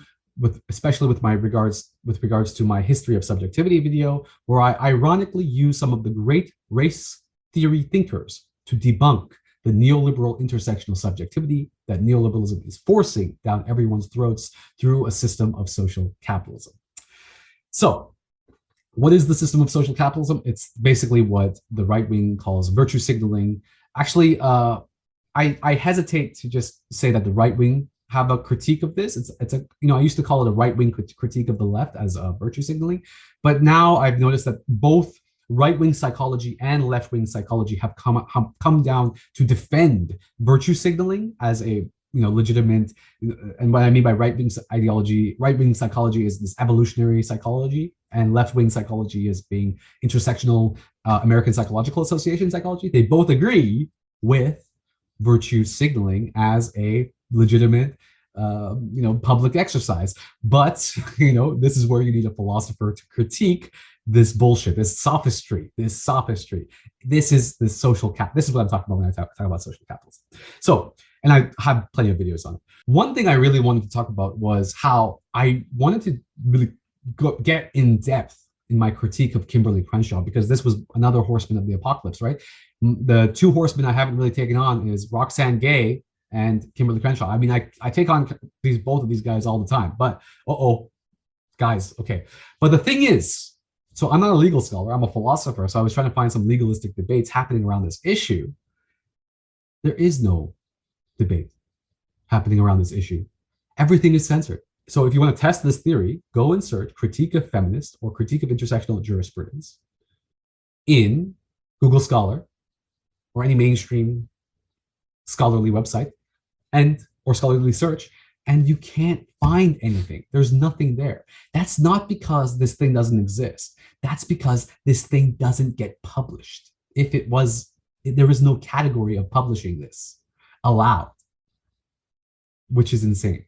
especially with regards to my history of subjectivity video, where I ironically use some of the great race theory thinkers to debunk the neoliberal intersectional subjectivity that neoliberalism is forcing down everyone's throats through a system of social capitalism. So, what is the system of social capitalism? It's basically what the right wing calls virtue signaling. Actually, I hesitate to just say that the right wing have a critique of this. It's a, I used to call it a right-wing critique of the left as virtue signaling, but now I've noticed that both right-wing psychology and left-wing psychology have come down to defend virtue signaling as a legitimate. And what I mean by right-wing ideology, right-wing psychology is this evolutionary psychology, and left-wing psychology is being intersectional American Psychological Association psychology. They both agree with virtue signaling as a legitimate public exercise, but this is where you need a philosopher to critique this bullshit, this sophistry. This is the social this is what I'm talking about when I talk about social capitalism. So, and I have plenty of videos on it. One thing I really wanted to talk about was how I wanted to really get in depth in my critique of Kimberly Crenshaw, because this was another horseman of the apocalypse, right? The two horsemen I haven't really taken on is Roxane Gay and Kimberly Crenshaw. I mean, I take on both of these guys all the time, but guys, okay. But the thing is, so I'm not a legal scholar, I'm a philosopher, so I was trying to find some legalistic debates happening around this issue. There is no debate happening around this issue. Everything is censored. So if you want to test this theory, go and search critique of feminist or critique of intersectional jurisprudence in Google Scholar or any mainstream scholarly website or scholarly search, and you can't find anything. There's nothing there. That's not because this thing doesn't exist. That's because this thing doesn't get published. If it was, there is no category of publishing this allowed, which is insane.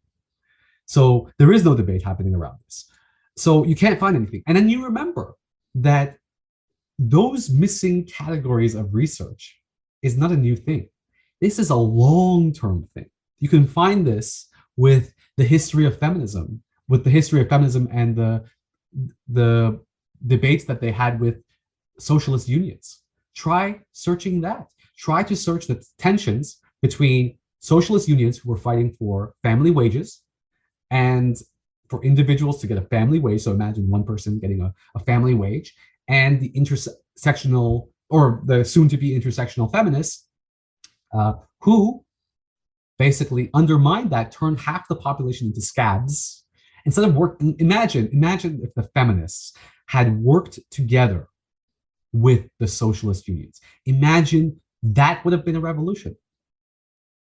So there is no debate happening around this. So you can't find anything. And then you remember that those missing categories of research is not a new thing. This is a long-term thing. You can find this with the history of feminism, and the debates that they had with socialist unions. Try searching that. Try to search the tensions between socialist unions who were fighting for family wages and for individuals to get a family wage. So imagine one person getting a family wage, and the intersectional, or the soon-to-be intersectional feminists who basically undermined that, turned half the population into scabs. Instead of imagine if the feminists had worked together with the socialist unions. Imagine that would have been a revolution.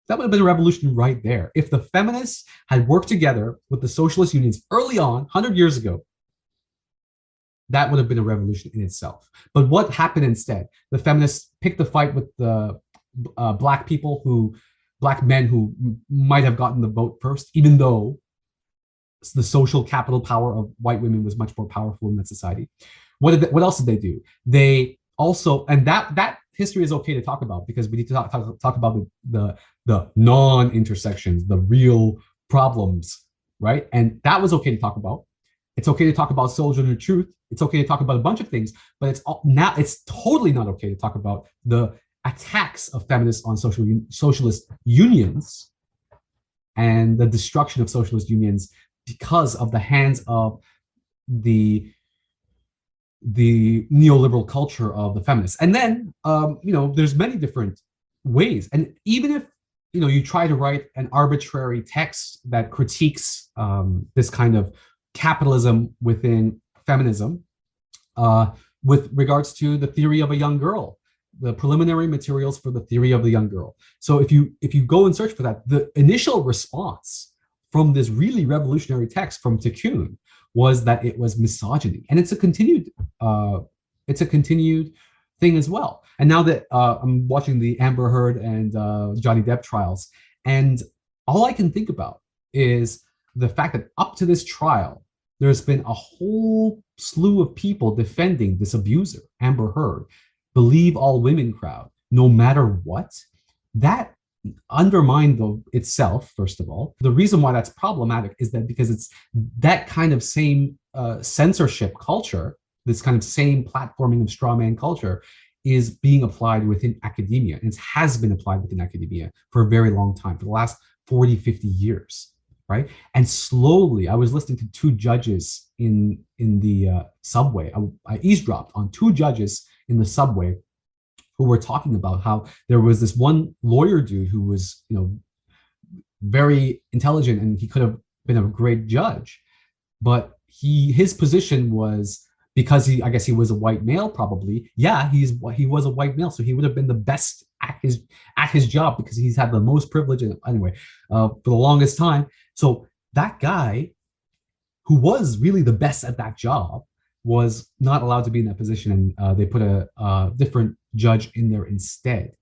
That would have been a revolution right there. If the feminists had worked together with the socialist unions early on, 100 years ago, that would have been a revolution in itself. But what happened instead? The feminists picked a fight with the black men who might have gotten the vote first, even though the social capital power of white women was much more powerful in that society. What else did they do? They also, and that history is okay to talk about because we need to talk about the non-intersections, the real problems, right? And that was okay to talk about. It's okay to talk about sojourner truth. It's okay to talk about a bunch of things, but it's totally not okay to talk about the attacks of feminists on socialist unions and the destruction of socialist unions because of the hands of the neoliberal culture of the feminists. And then, there's many different ways. And even if, you try to write an arbitrary text that critiques this kind of capitalism within feminism, with regards to the theory of a young girl, the preliminary materials for the theory of the young girl. So if you go and search for that, the initial response from this really revolutionary text from Tikkun was that it was misogyny, and it's a continued thing as well. And now that I'm watching the Amber Heard and Johnny Depp trials, and all I can think about is the fact that up to this trial, there's been a whole slew of people defending this abuser, Amber Heard, believe all women crowd, no matter what. That undermined itself, first of all. The reason why that's problematic is that because it's that kind of same censorship culture, this kind of same platforming of straw man culture is being applied within academia. And it has been applied within academia for a very long time, for the last 40, 50 years, right? And slowly, I was listening to two judges in the subway. I eavesdropped on two judges in the subway who were talking about how there was this one lawyer dude who was, very intelligent and he could have been a great judge, but his position was, because I guess he was a white male, probably. Yeah, he was a white male, so he would have been the best at his job because he's had the most privilege. And anyway, for the longest time. So that guy, who was really the best at that job, was not allowed to be in that position, and they put a different judge in there instead,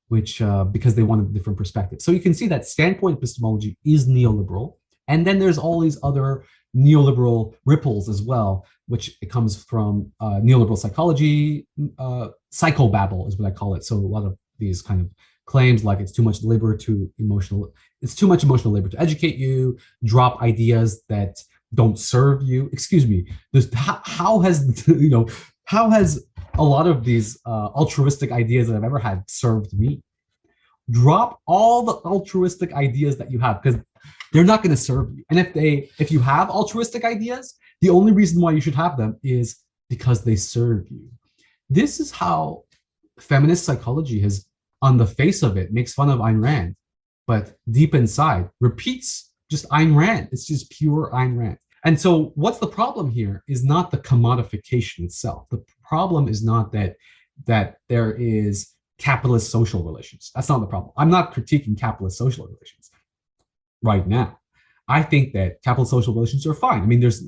which because they wanted a different perspective. So you can see that standpoint epistemology is neoliberal, and then there's all these other neoliberal ripples as well, which it comes from neoliberal psychology, psychobabble is what I call it. So a lot of these kind of claims like it's too much emotional labor to educate you, drop ideas that don't serve you. Excuse me. How has a lot of these altruistic ideas that I've ever had served me? Drop all the altruistic ideas that you have, because they're not going to serve you. And if you have altruistic ideas, the only reason why you should have them is because they serve you. This is how feminist psychology has, on the face of it, makes fun of Ayn Rand, but deep inside repeats just Ayn Rand. It's just pure Ayn Rand. And so what's the problem here is not the commodification itself. The problem is not that there is capitalist social relations. That's not the problem. I'm not critiquing capitalist social relations right now. I think that capitalist social relations are fine. I mean, there's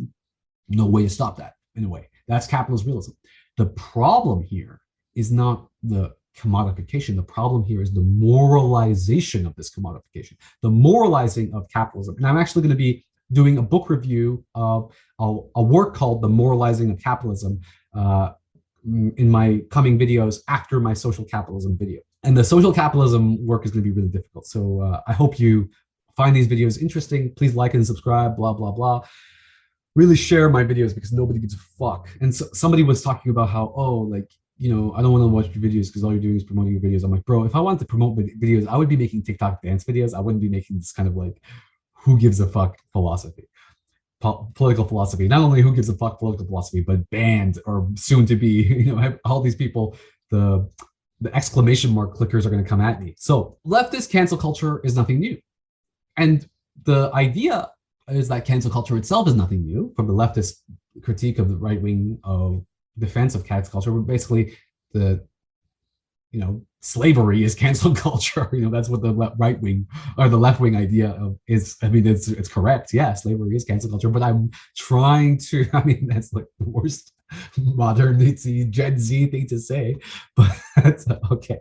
no way to stop that in a way. That's capitalist realism. The problem here is not the commodification. The problem here is the moralization of this commodification, the moralizing of capitalism. And I'm actually going to be doing a book review of a work called The Moralizing of Capitalism in my coming videos after my social capitalism video. And the social capitalism work is going to be really difficult. So I hope you find these videos interesting. Please like and subscribe, blah, blah, blah. Really share my videos because nobody gives a fuck. And so somebody was talking about how, I don't want to watch your videos because all you're doing is promoting your videos. I'm like, bro, if I wanted to promote videos, I would be making TikTok dance videos. I wouldn't be making this kind of like, who gives a fuck philosophy, political philosophy. Not only who gives a fuck political philosophy, but banned or soon to be, all these people, the exclamation mark clickers are going to come at me. So leftist cancel culture is nothing new. And the idea is that cancel culture itself is nothing new from the leftist critique of the right wing of defense of cancel culture. Basically, slavery is cancel culture. That's what the right wing or the left wing idea of is. I mean, it's correct. Yeah, slavery is cancel culture. But I'm trying to. I mean, that's like the worst modernity Gen Z thing to say. But that's okay.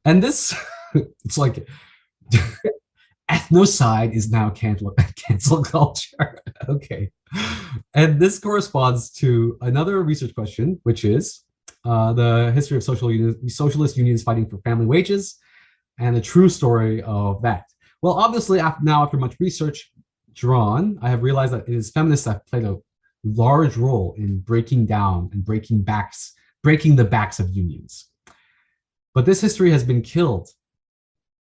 And this, it's like. Ethnocide is now cancel culture. Okay. And this corresponds to another research question, which is, the history of socialist unions fighting for family wages, and the true story of that. Well, obviously, after much research drawn, I have realized that it is feminists that have played a large role in breaking down and breaking the backs of unions. But this history has been killed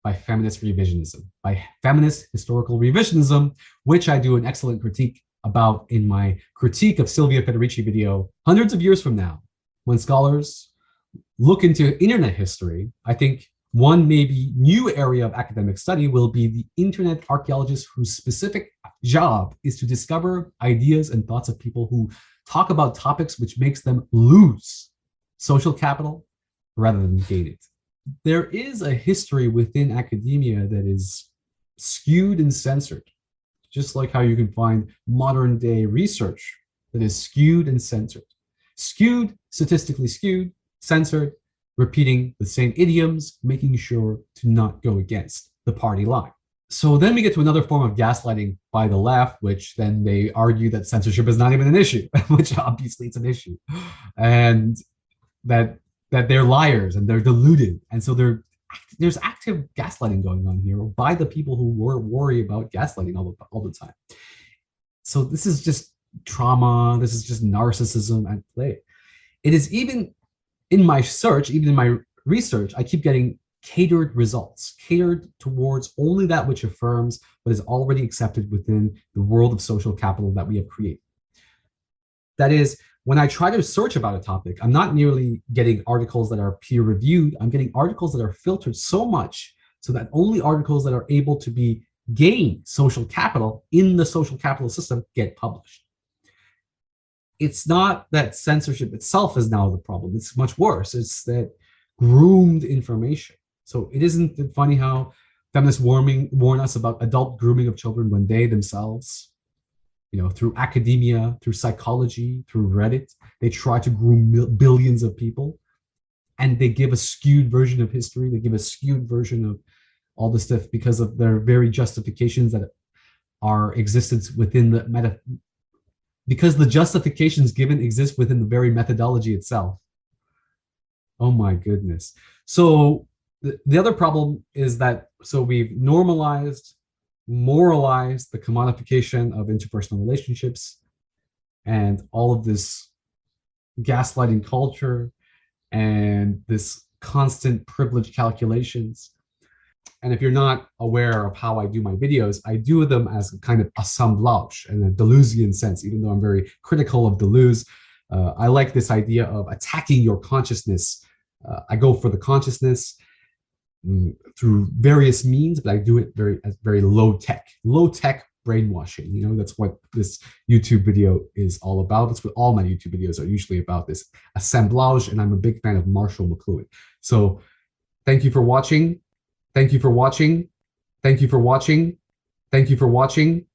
by feminist revisionism, by feminist historical revisionism, which I do an excellent critique about in my critique of Silvia Federici video hundreds of years from now. When scholars look into internet history, I think one maybe new area of academic study will be the internet archaeologist whose specific job is to discover ideas and thoughts of people who talk about topics which makes them lose social capital rather than gain it. There is a history within academia that is skewed and censored, just like how you can find modern day research that is skewed and censored. Skewed, statistically skewed, censored, repeating the same idioms, making sure to not go against the party line. So then we get to another form of gaslighting by the left, which then they argue that censorship is not even an issue, which obviously it's an issue, and that they're liars and they're deluded. And so there's active gaslighting going on here by the people who worry about gaslighting all the time. So this is just trauma, this is just narcissism at play. It is even in my search, even in my research, I keep getting catered results, catered towards only that which affirms what is already accepted within the world of social capital that we have created. That is, when I try to search about a topic, I'm not merely getting articles that are peer-reviewed, I'm getting articles that are filtered so much so that only articles that are able to gain social capital in the social capital system get published. It's not that censorship itself is now the problem. It's much worse. It's that groomed information. So it isn't funny how feminists warn us about adult grooming of children when they themselves, through academia, through psychology, through Reddit, they try to groom billions of people, and they give a skewed version of history. They give a skewed version of all this stuff because of their very justifications that are existence within the because the justifications given exist within the very methodology itself. Oh my goodness. So the other problem is that, so we've moralized the commodification of interpersonal relationships and all of this gaslighting culture and this constant privilege calculations. And if you're not aware of how I do my videos, I do them as a kind of assemblage in a Deleuzian sense, even though I'm very critical of Deleuze. I like this idea of attacking your consciousness. I go for the consciousness through various means, but I do it very low tech brainwashing. That's what this YouTube video is all about. That's what all my YouTube videos are usually about, this assemblage, and I'm a big fan of Marshall McLuhan. So thank you for watching. Thank you for watching. Thank you for watching. Thank you for watching.